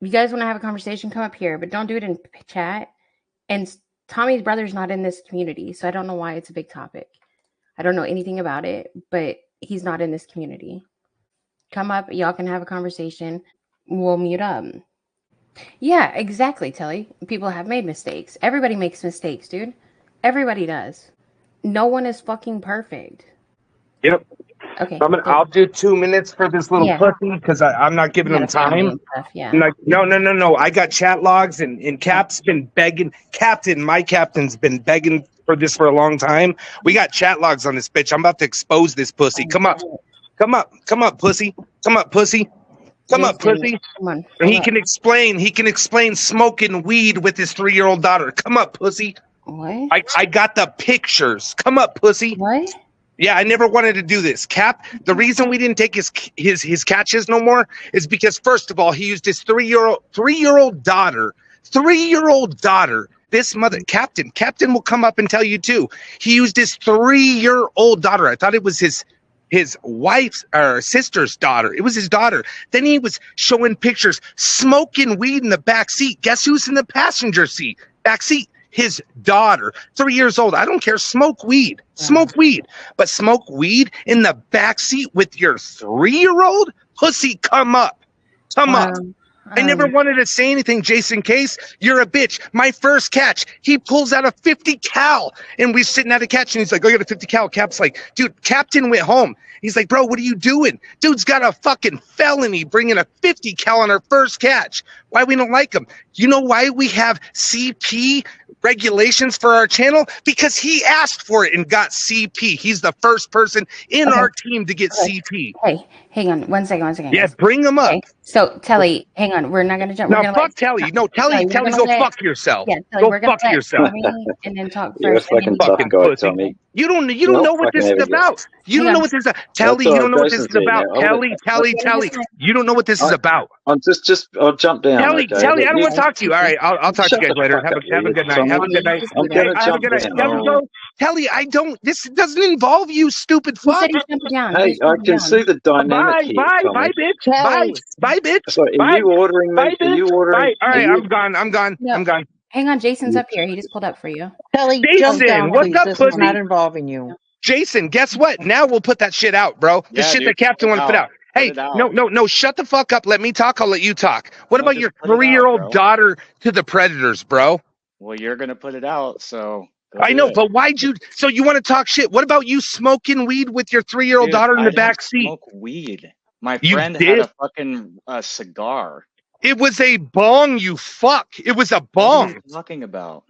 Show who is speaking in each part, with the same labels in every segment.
Speaker 1: you guys want to have a conversation, come up here, but don't do it in chat. And Tommy's brother's not in this community, so I don't know why it's a big topic. I don't know anything about it, but he's not in this community. Come up, y'all can have a conversation. We'll mute up. Yeah, exactly, Telly. People have made mistakes. Everybody makes mistakes, dude. Everybody does. No one is fucking perfect.
Speaker 2: Yep.
Speaker 1: Okay.
Speaker 2: I'll do 2 minutes for this little pussy because I'm not giving him time.
Speaker 1: Yeah.
Speaker 2: I'm like, no. I got chat logs and Cap's been begging. My captain's been begging for this for a long time. We got chat logs on this bitch. I'm about to expose this pussy. Come up, pussy. Come up, pussy. Come up, pussy.
Speaker 1: Come on.
Speaker 2: And he can explain smoking weed with his 3-year-old daughter. Come up, pussy.
Speaker 1: What?
Speaker 2: I got the pictures. Come up, pussy.
Speaker 1: What?
Speaker 2: Yeah, I never wanted to do this. Cap, the reason we didn't take his catches no more is because, first of all, he used his 3-year-old daughter. This mother, Captain will come up and tell you too. He used his 3-year-old daughter. I thought it was his wife's or sister's daughter. It was his daughter. Then he was showing pictures, smoking weed in the back seat. Guess who's in the passenger seat? Back seat. His daughter, 3 years old. I don't care. Smoke weed. But smoke weed in the backseat with your 3-year-old? Pussy, come up. I never wanted to say anything, Jason Case. You're a bitch. My first catch, he pulls out a 50 cal, and we're sitting at a catch, and he's like, I got a 50 cal. Cap's like, dude, Captain went home. He's like, bro, what are you doing? Dude's got a fucking felony bringing a 50 cal on our first catch. Why we don't like him? You know why we have CP regulations for our channel? Because he asked for it and got CP. He's the first person in our team to get CP.
Speaker 1: Hey, hang on one second.
Speaker 2: Yeah, bring him up.
Speaker 1: Okay. So, Telly, hang on. We're not going to jump.
Speaker 2: No, fuck Telly. No, Telly, go fuck yourself.
Speaker 1: Yeah,
Speaker 2: go fuck yourself.
Speaker 1: And then talk
Speaker 3: You're
Speaker 1: first.
Speaker 3: a fucking tough guy, Tommy.
Speaker 2: You don't know what this is about. You don't know what this is about. Telly, you don't know what this is about. Telly. You don't know what this is about.
Speaker 3: I'll jump down.
Speaker 2: Telly, I don't want to talk to you. All right, I'll talk to you guys later. Have a good night. Have a good night.
Speaker 3: I'm gonna jump down.
Speaker 2: Telly, this doesn't involve you, stupid fuck.
Speaker 3: Hey, I can see the dynamic here.
Speaker 2: Bye, bitch. Bye, bitch.
Speaker 3: Sorry, are you ordering me? Are you ordering?
Speaker 2: All right, I'm gone.
Speaker 1: Hang on, Jason's up here. He just pulled up for you.
Speaker 4: Kelly,
Speaker 2: Jason, what's up,
Speaker 4: this
Speaker 2: pussy?
Speaker 4: is not involving you.
Speaker 2: Jason, guess what? Now we'll put that shit out, bro. The shit that Captain wanted to put out. Hey, no, shut the fuck up. Let me talk. I'll let you talk. What about your 3-year-old daughter to the predators, bro?
Speaker 5: Well, you're going to put it out, so...
Speaker 2: I know, but why'd you... So you want to talk shit. What about you smoking weed with your 3-year-old daughter in the back seat?
Speaker 5: Smoke weed. My friend had a fucking cigar.
Speaker 2: It was a bong, you fuck. It was a bong.
Speaker 5: What are you talking about?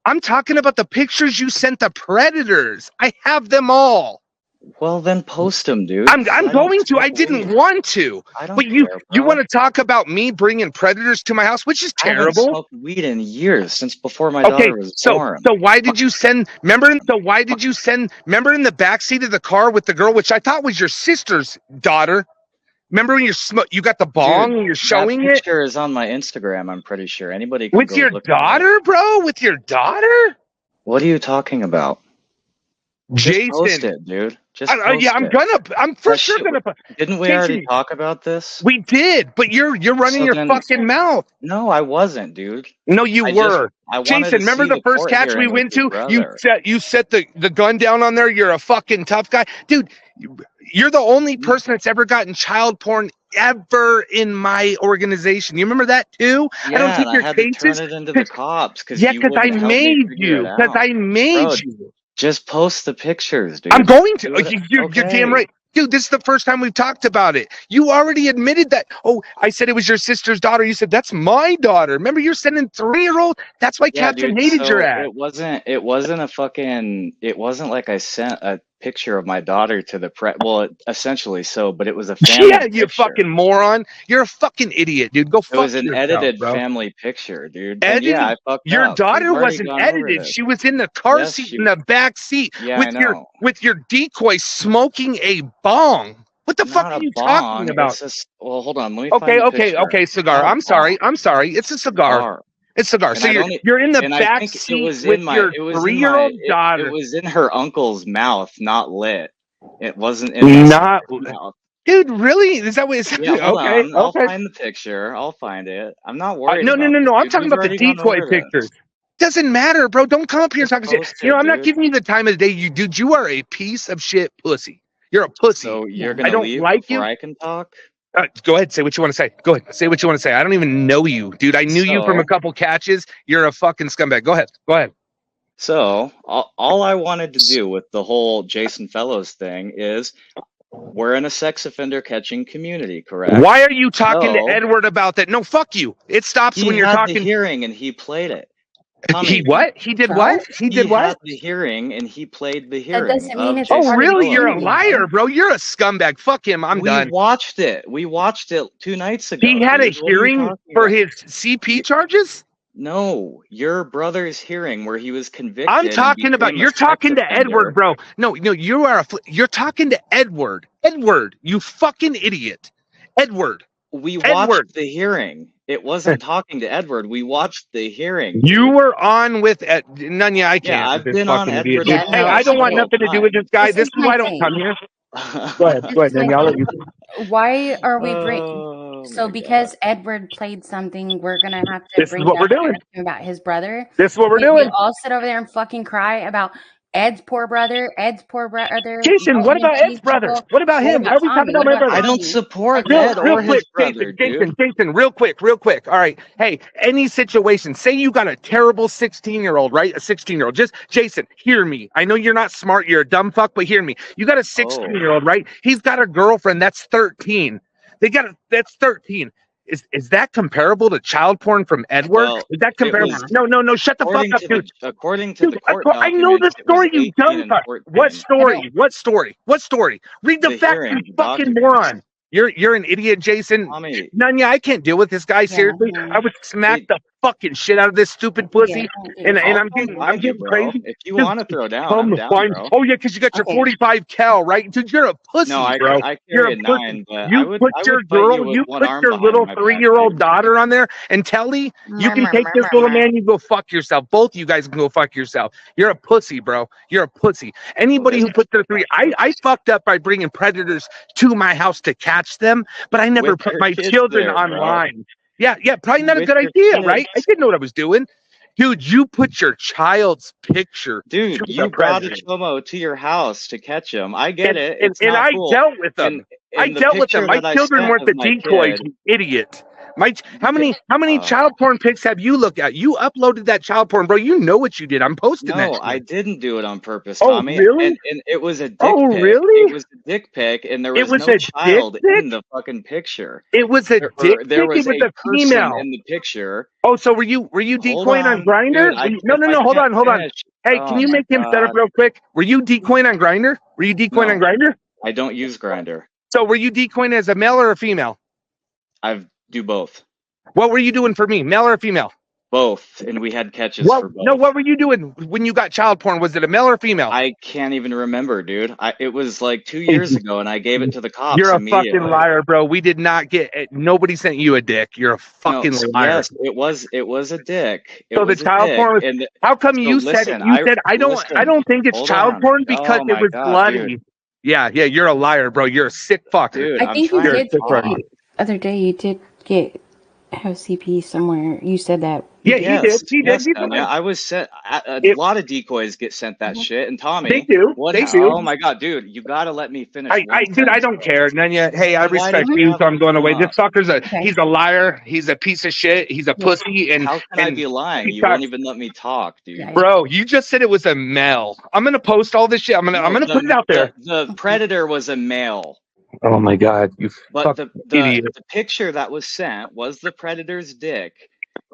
Speaker 2: I'm talking about the pictures you sent the predators. I have them all.
Speaker 5: Well, then post them, dude.
Speaker 2: I'm going to. I didn't want to. But you want to talk about me bringing predators to my house, which is terrible.
Speaker 5: I haven't smoked weed in years, since before my daughter was born.
Speaker 2: So why did you send? Remember in the backseat of the car with the girl, which I thought was your sister's daughter? Remember when you got the bong and you're showing it?
Speaker 5: That picture is on my Instagram. I'm pretty sure anybody can
Speaker 2: with your daughter, bro. With your daughter?
Speaker 5: What are you talking about?
Speaker 2: Jason,
Speaker 5: just post it, dude.
Speaker 2: I'm for sure gonna.
Speaker 5: Didn't we already talk about this?
Speaker 2: We did, but you're running your fucking mouth.
Speaker 5: No, I wasn't, dude.
Speaker 2: No, you were. Jason, remember the first catch we went to? You set the gun down on there. You're a fucking tough guy, dude. You're the only person that's ever gotten child porn ever in my organization. You remember that too?
Speaker 5: Yeah, I don't think your cases. Turn it into the cops because
Speaker 2: I made you. Because I made you.
Speaker 5: Just post the pictures, dude.
Speaker 2: I'm going to. You're damn right. Dude, this is the first time we've talked about it. You already admitted that. Oh, I said it was your sister's daughter. You said, that's my daughter. Remember, you're sending 3-year-old? That's why Captain hated your ass.
Speaker 5: It wasn't like I sent a picture of my daughter to the well, essentially so, but it was a family picture.
Speaker 2: You fucking moron. You're a fucking idiot, dude. Go fuck yourself,
Speaker 5: It was an edited family picture, dude.
Speaker 2: Edited?
Speaker 5: Yeah, I fucked
Speaker 2: your
Speaker 5: up.
Speaker 2: daughter wasn't edited. She was in the car seat in the back seat with your decoy smoking a bong. What the fuck are you talking about?
Speaker 5: Well, hold on. Let me
Speaker 2: okay, cigar. I'm sorry. It's a cigar. It's a cigar. So you're in the back seat with your 3-year-old daughter.
Speaker 5: It was in her uncle's mouth, not lit. It wasn't in my mouth.
Speaker 2: Dude, really? Is that what it's
Speaker 5: Yeah, hold
Speaker 2: okay?
Speaker 5: on. I'll
Speaker 2: Okay.
Speaker 5: find the picture. I'll find it. I'm not worried
Speaker 2: No,
Speaker 5: about this,
Speaker 2: I'm
Speaker 5: dude.
Speaker 2: talking
Speaker 5: We've
Speaker 2: about the
Speaker 5: already gone
Speaker 2: decoy
Speaker 5: over
Speaker 2: pictures.
Speaker 5: this.
Speaker 2: Doesn't matter, bro. Don't come up here
Speaker 5: Just
Speaker 2: talking shit.
Speaker 5: post
Speaker 2: You know,
Speaker 5: it,
Speaker 2: I'm not
Speaker 5: dude.
Speaker 2: giving you the time of the day. You are a piece of shit pussy. You're a pussy.
Speaker 5: So you're
Speaker 2: I
Speaker 5: gonna
Speaker 2: don't
Speaker 5: leave
Speaker 2: like
Speaker 5: before
Speaker 2: you.
Speaker 5: I can talk?
Speaker 2: Go ahead, say what you want to say. Go ahead, say what you want to say. I don't even know you, dude. I knew you from a couple catches. You're a fucking scumbag. Go ahead. Go ahead.
Speaker 5: So all I wanted to do with the whole Jason Fellows thing is we're in a sex offender catching community, correct?
Speaker 2: Why are you talking to
Speaker 5: So
Speaker 2: Edward about that? No, fuck you. It stops
Speaker 5: he
Speaker 2: when you're
Speaker 5: had the
Speaker 2: talking.
Speaker 5: hearing and he played it.
Speaker 2: He
Speaker 5: Tommy,
Speaker 2: what? He did
Speaker 1: So?
Speaker 2: what? He did
Speaker 5: he had
Speaker 2: what?
Speaker 5: the hearing and he played the
Speaker 1: That
Speaker 5: hearing
Speaker 1: doesn't mean
Speaker 5: of
Speaker 1: it's a
Speaker 2: Oh,
Speaker 5: Jason
Speaker 1: part of the
Speaker 2: really? You're a
Speaker 5: Fellows.
Speaker 1: community,
Speaker 2: liar,
Speaker 1: though.
Speaker 2: bro. You're a scumbag. Fuck him. I'm
Speaker 5: We
Speaker 2: done.
Speaker 5: watched it. We watched it 2 nights ago,
Speaker 2: He had a
Speaker 5: dude. What are you
Speaker 2: hearing
Speaker 5: talking
Speaker 2: for
Speaker 5: about?
Speaker 2: his CP charges?
Speaker 5: No, your brother's hearing where he was convicted.
Speaker 2: I'm
Speaker 5: and
Speaker 2: talking about,
Speaker 5: became a
Speaker 2: you're
Speaker 5: sex
Speaker 2: talking to
Speaker 5: offender.
Speaker 2: Edward, bro. No, you're talking to Edward. Edward, you fucking idiot. Edward.
Speaker 5: We
Speaker 2: Edward.
Speaker 5: watched the hearing. It wasn't talking to Edward. We watched the hearing.
Speaker 2: You
Speaker 5: dude.
Speaker 2: were on with Nonya. I can't.
Speaker 5: Yeah, I've
Speaker 2: with this
Speaker 5: been on
Speaker 2: fucking idiot.
Speaker 5: Edward
Speaker 1: Yeah,
Speaker 5: and
Speaker 2: Hey,
Speaker 1: no,
Speaker 2: I
Speaker 5: House
Speaker 2: don't want
Speaker 5: several
Speaker 2: nothing to do with this guy. This is why I don't come here. Go ahead.
Speaker 1: This
Speaker 2: Go
Speaker 1: is
Speaker 2: ahead,
Speaker 1: my
Speaker 2: Nonya. I'll let
Speaker 1: thing.
Speaker 2: you.
Speaker 1: Why are we
Speaker 5: Oh,
Speaker 1: so
Speaker 5: my
Speaker 1: because
Speaker 5: God.
Speaker 1: Edward played something, we're gonna have to
Speaker 2: This is
Speaker 1: bring
Speaker 2: what
Speaker 1: down
Speaker 2: we're doing.
Speaker 1: everything about his brother?
Speaker 2: This is what we're
Speaker 1: Did we
Speaker 2: doing.
Speaker 1: all sit over there and fucking cry about Ed's poor brother?
Speaker 2: Jason, what about Ed's brother?
Speaker 1: people?
Speaker 2: What about
Speaker 1: What
Speaker 2: him?
Speaker 1: about
Speaker 2: Why are we
Speaker 1: Tommy?
Speaker 2: talking about
Speaker 1: What
Speaker 2: my
Speaker 1: about
Speaker 2: brother?
Speaker 5: I don't
Speaker 1: Tommy?
Speaker 5: support
Speaker 1: Okay,
Speaker 5: Ed or
Speaker 2: Real
Speaker 5: his
Speaker 2: quick,
Speaker 5: brother, dude.
Speaker 2: Jason, real quick. All right. Hey, any situation, say you got a terrible 16-year-old, right? A 16-year-old. Just, Jason, hear me. I know you're not smart. You're a dumb fuck, but hear me. You got a 16-year-old, right? He's got a girlfriend that's 13. That's 13. Is that comparable to child porn from Edward?
Speaker 5: Well,
Speaker 2: Is that
Speaker 5: it
Speaker 2: comparable?
Speaker 5: was
Speaker 2: No, shut the fuck up, dude.
Speaker 5: according to the court
Speaker 2: I know
Speaker 5: documents,
Speaker 2: the
Speaker 5: it was
Speaker 2: story, you
Speaker 5: 18
Speaker 2: dumb
Speaker 5: and
Speaker 2: fuck.
Speaker 5: 14.
Speaker 2: What story? Read the facts,
Speaker 5: hearing,
Speaker 2: you
Speaker 5: the
Speaker 2: fucking
Speaker 5: documents.
Speaker 2: moron. You're an idiot, Jason.
Speaker 5: Tommy,
Speaker 2: Nonya, I can't deal with this guy. Seriously, I would smack the fucking shit out of this stupid pussy. And
Speaker 5: I'll
Speaker 2: I'm
Speaker 5: come
Speaker 2: getting
Speaker 5: find you, bro.
Speaker 2: crazy.
Speaker 5: If you
Speaker 2: Dude,
Speaker 5: want to throw down,
Speaker 2: come
Speaker 5: I'm
Speaker 2: to
Speaker 5: down,
Speaker 2: find.
Speaker 5: bro.
Speaker 2: Oh yeah, because you got your 45 cal, right? Dude, you're a pussy,
Speaker 5: No,
Speaker 2: bro.
Speaker 5: I
Speaker 2: You're
Speaker 5: carry
Speaker 2: a
Speaker 5: a
Speaker 2: pussy.
Speaker 5: 9, but
Speaker 2: You
Speaker 5: I would
Speaker 2: put your
Speaker 5: fight you
Speaker 2: girl,
Speaker 5: with
Speaker 2: you
Speaker 5: one
Speaker 2: put
Speaker 5: arm
Speaker 2: your
Speaker 5: behind
Speaker 2: little
Speaker 5: my back,
Speaker 2: 3-year-old
Speaker 5: dude.
Speaker 2: daughter on there, and Telly, you can take this little man. You go fuck yourself. Both of you guys can go fuck yourself. You're a pussy, bro. You're a pussy. Anybody who puts their I fucked up by bringing predators to my house to catch them, but I never
Speaker 5: With
Speaker 2: put
Speaker 5: your
Speaker 2: my
Speaker 5: kids
Speaker 2: children
Speaker 5: there, bro.
Speaker 2: online. Yeah, probably not a
Speaker 5: With
Speaker 2: good
Speaker 5: your
Speaker 2: idea,
Speaker 5: kids.
Speaker 2: right? I didn't know what I was doing. Dude, you put your child's picture.
Speaker 5: Dude,
Speaker 2: to
Speaker 5: you
Speaker 2: the
Speaker 5: brought a
Speaker 2: predator.
Speaker 5: chomo to your house to catch him. I get it. It's
Speaker 2: And
Speaker 5: not
Speaker 2: I
Speaker 5: cool.
Speaker 2: dealt with them.
Speaker 5: And the picture
Speaker 2: My
Speaker 5: that I
Speaker 2: children
Speaker 5: sent
Speaker 2: weren't
Speaker 5: of
Speaker 2: the
Speaker 5: my
Speaker 2: decoys,
Speaker 5: kid.
Speaker 2: you idiot. How many child porn pics have you looked at? You uploaded that child porn, bro. You know what you did. I'm posting that.
Speaker 5: No, I didn't do it on purpose,
Speaker 2: Oh,
Speaker 5: Tommy.
Speaker 2: really?
Speaker 5: And it was a dick
Speaker 2: Oh,
Speaker 5: pic.
Speaker 2: really?
Speaker 5: It was a dick pic, and there
Speaker 2: It
Speaker 5: was
Speaker 2: was
Speaker 5: no
Speaker 2: a
Speaker 5: child
Speaker 2: dick
Speaker 5: in
Speaker 2: pic?
Speaker 5: the fucking picture.
Speaker 2: It was a dick
Speaker 5: There
Speaker 2: pic? It
Speaker 5: was
Speaker 2: was
Speaker 5: a
Speaker 2: a
Speaker 5: person
Speaker 2: female.
Speaker 5: in the picture.
Speaker 2: Oh, so were you
Speaker 5: Hold
Speaker 2: decoying on
Speaker 5: on,
Speaker 2: Grindr?
Speaker 5: dude.
Speaker 2: No,
Speaker 5: If I
Speaker 2: hold
Speaker 5: can't
Speaker 2: on.
Speaker 5: finish,
Speaker 2: Hey,
Speaker 5: oh
Speaker 2: can you
Speaker 5: my
Speaker 2: make him set up
Speaker 5: God.
Speaker 2: real quick? Were you decoying on Grindr? Were you decoying on
Speaker 5: No,
Speaker 2: Grindr?
Speaker 5: I don't use Grindr.
Speaker 2: So were you decoying as a male or a female?
Speaker 5: I do both.
Speaker 2: What were you doing for me, male or female?
Speaker 5: Both, and we had catches for both.
Speaker 2: No, what were you doing when you got child porn? Was it a male or female?
Speaker 5: I can't even remember, dude. It was like 2 years ago, and I gave it to the cops.
Speaker 2: You're a
Speaker 5: immediately.
Speaker 2: fucking liar, bro. We did not get it. Nobody sent you a dick. You're a fucking liar.
Speaker 5: Yes, it was a dick.
Speaker 2: So the child porn was,
Speaker 5: and
Speaker 2: how come
Speaker 5: so
Speaker 2: you said it? You said I don't think it's
Speaker 5: hold
Speaker 2: child
Speaker 5: on.
Speaker 2: porn because
Speaker 5: Oh
Speaker 2: it
Speaker 5: my
Speaker 2: was
Speaker 5: God,
Speaker 2: bloody.
Speaker 5: dude.
Speaker 2: Yeah, you're a liar, bro. You're a sick fucker.
Speaker 5: Dude,
Speaker 1: I think you
Speaker 5: trying
Speaker 1: did
Speaker 5: to talk.
Speaker 1: the other day. You did have CP somewhere. You said that.
Speaker 2: Yeah,
Speaker 5: Yes,
Speaker 2: he did.
Speaker 5: Nonya. I was sent. A lot of decoys get sent that shit. And Tommy,
Speaker 2: they do.
Speaker 5: Oh my God, dude, you gotta let me finish.
Speaker 2: I don't care. Nonya, hey, I respect you, so I'm going away. This fucker's he's a liar. He's a piece of shit. He's a pussy. And
Speaker 5: how can I be lying? You won't even let me talk, dude.
Speaker 2: Bro, you just said it was a male. I'm gonna post all this shit. I'm gonna put it out there.
Speaker 5: The predator was a male.
Speaker 2: Oh my God, you
Speaker 5: But
Speaker 2: idiot.
Speaker 5: the picture that was sent was the predator's dick,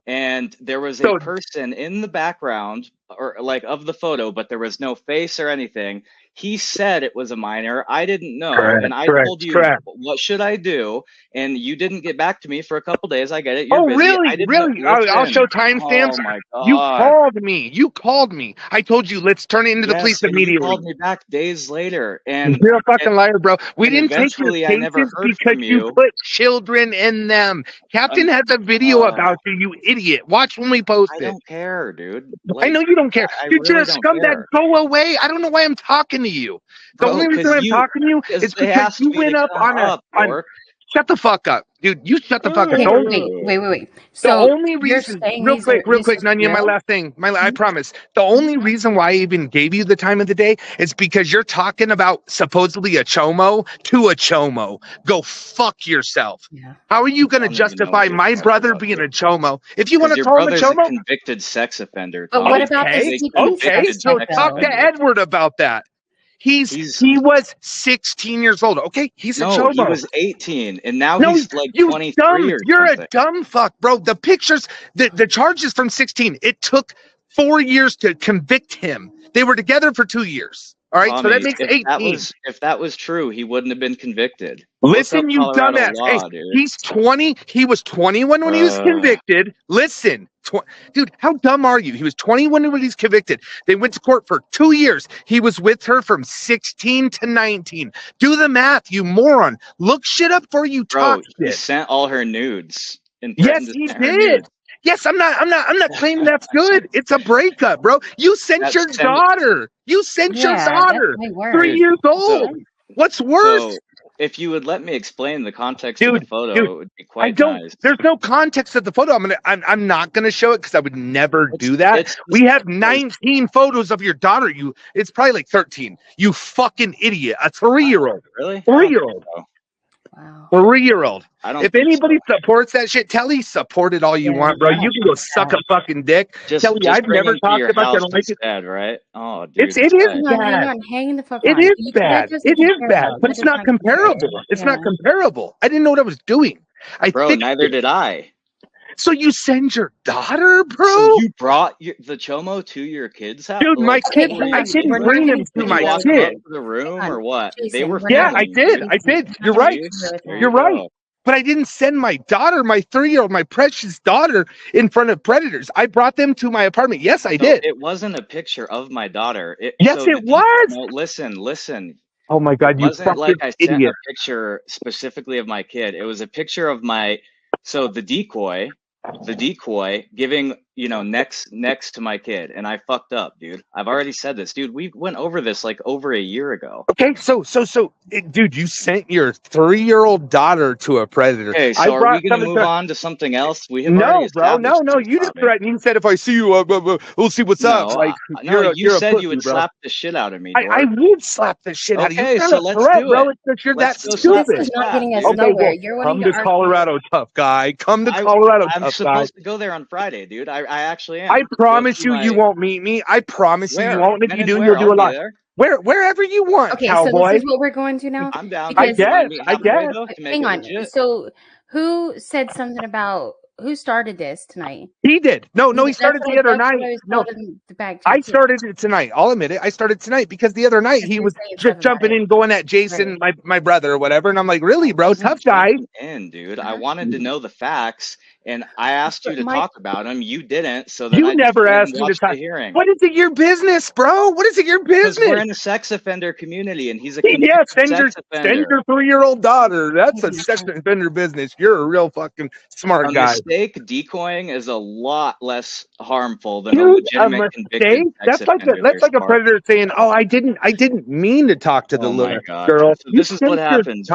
Speaker 5: and there was a person in the background, or like of the photo, but there was no face or anything. He said it was a minor. I didn't know, and I told you what should I do, and you didn't get back to me for a couple days. I get it. You're busy.
Speaker 2: Really? I'll show timestamps.
Speaker 5: Oh my God!
Speaker 2: You called me. I told you let's turn it into the police immediately.
Speaker 5: You called me back days later, and
Speaker 2: you're a fucking liar, bro. We didn't take your
Speaker 5: I never
Speaker 2: cases
Speaker 5: heard
Speaker 2: because
Speaker 5: from
Speaker 2: you put children in them. Captain has a video about you, you idiot. Watch when we post it.
Speaker 5: I don't care, dude.
Speaker 2: I know you don't care. Dude, you're a scumbag. Go away. I don't know why I'm talking talking to you. The
Speaker 5: Bro,
Speaker 2: only reason I'm talking to you is
Speaker 5: they
Speaker 2: because
Speaker 5: asked
Speaker 2: you
Speaker 5: me
Speaker 2: went
Speaker 5: to
Speaker 2: up
Speaker 5: come
Speaker 2: on
Speaker 5: up.
Speaker 2: shut the fuck up, dude. You shut the fuck up.
Speaker 1: Okay,
Speaker 2: The only,
Speaker 1: wait.
Speaker 2: the
Speaker 1: So
Speaker 2: only
Speaker 1: you're
Speaker 2: reason,
Speaker 1: saying
Speaker 2: real
Speaker 1: these are
Speaker 2: quick, Nonya, my
Speaker 1: real?
Speaker 2: last thing, I promise. The only reason why I even gave you the time of the day is because you're talking about supposedly a chomo to a chomo. Go fuck yourself.
Speaker 1: Yeah.
Speaker 2: How are you going to
Speaker 5: I don't even know
Speaker 2: justify
Speaker 5: what you're
Speaker 2: my
Speaker 5: talking
Speaker 2: brother
Speaker 5: about,
Speaker 2: being
Speaker 5: dude.
Speaker 2: a chomo? If you want to
Speaker 5: Your
Speaker 2: call him a
Speaker 5: brother's a
Speaker 2: chomo,
Speaker 5: convicted sex offender,
Speaker 1: But
Speaker 5: Tommy.
Speaker 1: what about this
Speaker 2: okay,
Speaker 1: CPD
Speaker 2: okay.
Speaker 1: sex
Speaker 2: So
Speaker 1: check,
Speaker 2: talk to
Speaker 1: though?
Speaker 2: Edward about that. He was 16 years old. Okay, he's a
Speaker 5: No, he
Speaker 2: chomo.
Speaker 5: was 18, and now
Speaker 2: No,
Speaker 5: he's like
Speaker 2: you
Speaker 5: 23
Speaker 2: dumb.
Speaker 5: or
Speaker 2: You're
Speaker 5: something.
Speaker 2: a dumb fuck, bro. The pictures, the charges from 16. It took 4 years to convict him. They were together for 2 years. All right, so that
Speaker 5: Tommy,
Speaker 2: makes 18.
Speaker 5: if that was true, he wouldn't have been convicted. Look up
Speaker 2: Listen, you
Speaker 5: Colorado
Speaker 2: dumbass. Hey,
Speaker 5: law, dude.
Speaker 2: he's 20. He was 21 when he was convicted. Listen, dude, how dumb are you? He was 21 when he's convicted. They went to court for 2 years. He was with her from 16 to 19. Do the math, you moron. Look shit up before you talk
Speaker 5: He
Speaker 2: shit.
Speaker 5: sent all her nudes and
Speaker 2: Yes,
Speaker 5: threatened to
Speaker 2: he
Speaker 5: send her
Speaker 2: did.
Speaker 5: nudes.
Speaker 2: Yes, I'm not claiming that's good. It's a breakup, bro. You sent your daughter. You sent your daughter.
Speaker 1: That's way worse.
Speaker 2: 3 years old. What's worse?
Speaker 5: So, if you would let me explain the context
Speaker 2: Dude,
Speaker 5: of the photo, it would be quite nice.
Speaker 2: There's no context of the photo. I'm not gonna show it because I would never do that. We have 19 photos of your daughter. It's probably like 13. You fucking idiot. A 3-year-old.
Speaker 5: Really?
Speaker 2: 3-year-old.
Speaker 1: Wow.
Speaker 2: 3-year-old.
Speaker 5: I don't
Speaker 2: If anybody supports that shit, Telly, support it all you want, bro. You can go suck a fucking dick. Telly, I've never talked about that. Like
Speaker 5: instead, right? Oh, dude.
Speaker 2: it is
Speaker 1: Hang
Speaker 2: bad.
Speaker 1: on, hang the fuck
Speaker 2: It
Speaker 1: on.
Speaker 2: is bad. It is bad, but it's
Speaker 1: That
Speaker 2: not
Speaker 1: does compare.
Speaker 2: comparable. It's not comparable. I didn't know what I was doing.
Speaker 5: Bro, neither did I.
Speaker 2: So you send your daughter, bro?
Speaker 5: So you brought the chomo to your kid's house?
Speaker 2: Dude, my kid,
Speaker 1: hang
Speaker 2: I
Speaker 1: on.
Speaker 2: didn't
Speaker 1: We're not
Speaker 2: bring
Speaker 1: gonna
Speaker 2: them to
Speaker 1: get
Speaker 2: my
Speaker 5: You walked
Speaker 2: kid.
Speaker 5: up to the room or what? They
Speaker 1: Jason,
Speaker 5: were
Speaker 1: we're
Speaker 2: Yeah,
Speaker 1: not
Speaker 2: I
Speaker 1: gonna-
Speaker 2: did. I did. You're right. You're right.
Speaker 5: go.
Speaker 2: But I didn't send my daughter, my 3-year-old, my precious daughter, in front of predators. I brought them to my apartment. Yes, I did.
Speaker 5: It wasn't a picture of my daughter.
Speaker 2: Yes, it was.
Speaker 5: No, listen.
Speaker 2: Oh my God,
Speaker 5: It
Speaker 2: you
Speaker 5: wasn't like I
Speaker 2: fucking
Speaker 5: sent
Speaker 2: idiot.
Speaker 5: a picture specifically of my kid. It was a picture of the decoy giving, next to my kid, and I fucked up, dude. I've already said this, dude. We went over this like over a year ago.
Speaker 2: Okay, so, dude, you sent your 3-year-old daughter to a predator.
Speaker 5: Okay, so are we going to move on to something else? We have already established
Speaker 2: no.
Speaker 5: this,
Speaker 2: You just
Speaker 5: Tommy.
Speaker 2: threatened. You said if I see you, we'll see what's up. Like
Speaker 5: you said you would
Speaker 2: bro.
Speaker 5: slap the shit out of me.
Speaker 2: I would slap the shit out of you.
Speaker 5: Okay,
Speaker 2: It's
Speaker 5: so
Speaker 2: not a
Speaker 5: let's
Speaker 2: threat,
Speaker 5: do
Speaker 2: bro.
Speaker 5: it.
Speaker 2: It's because you're
Speaker 5: Let's
Speaker 2: that
Speaker 5: go
Speaker 2: stupid.
Speaker 1: This is not getting us
Speaker 2: Okay,
Speaker 1: nowhere.
Speaker 2: well,
Speaker 1: You're wanting
Speaker 2: come
Speaker 1: to
Speaker 2: to
Speaker 1: argue.
Speaker 2: Colorado, tough guy. Come to Colorado,
Speaker 5: I'm
Speaker 2: tough guy.
Speaker 5: supposed to go there on Friday, dude. I actually am.
Speaker 2: I promise you won't meet me. I promise you won't. And if you do,
Speaker 5: Where?
Speaker 2: you'll do a
Speaker 5: I'll be
Speaker 2: lot.
Speaker 5: there.
Speaker 2: Wherever you want,
Speaker 1: Okay,
Speaker 2: cowboy.
Speaker 1: so this is what we're going to now.
Speaker 5: I'm down.
Speaker 1: Because-
Speaker 2: I guess.
Speaker 1: Hang on. So who said something about who started this tonight?
Speaker 2: He did. No, he started the other night. No, I started it tonight. I'll admit it. I started tonight because the other night he was just jumping in, going at Jason, my brother or whatever. And I'm like, really, bro? Tough guy.
Speaker 5: Dude. I wanted to know the facts, and I asked you to talk about them. You didn't, so
Speaker 2: You never asked me to talk.
Speaker 5: hearing.
Speaker 2: What is it your business, bro? What is it your business?
Speaker 5: Because we're in a sex offender community, and he's a
Speaker 2: send your 3-year-old daughter. That's a sex offender business. You're a real fucking smart guy.
Speaker 5: Mistake decoying is a lot less harmful than a legitimate convicted sex offender.
Speaker 2: That's like a predator saying, "Oh, I didn't mean to talk to the little girl."
Speaker 5: So this is what happens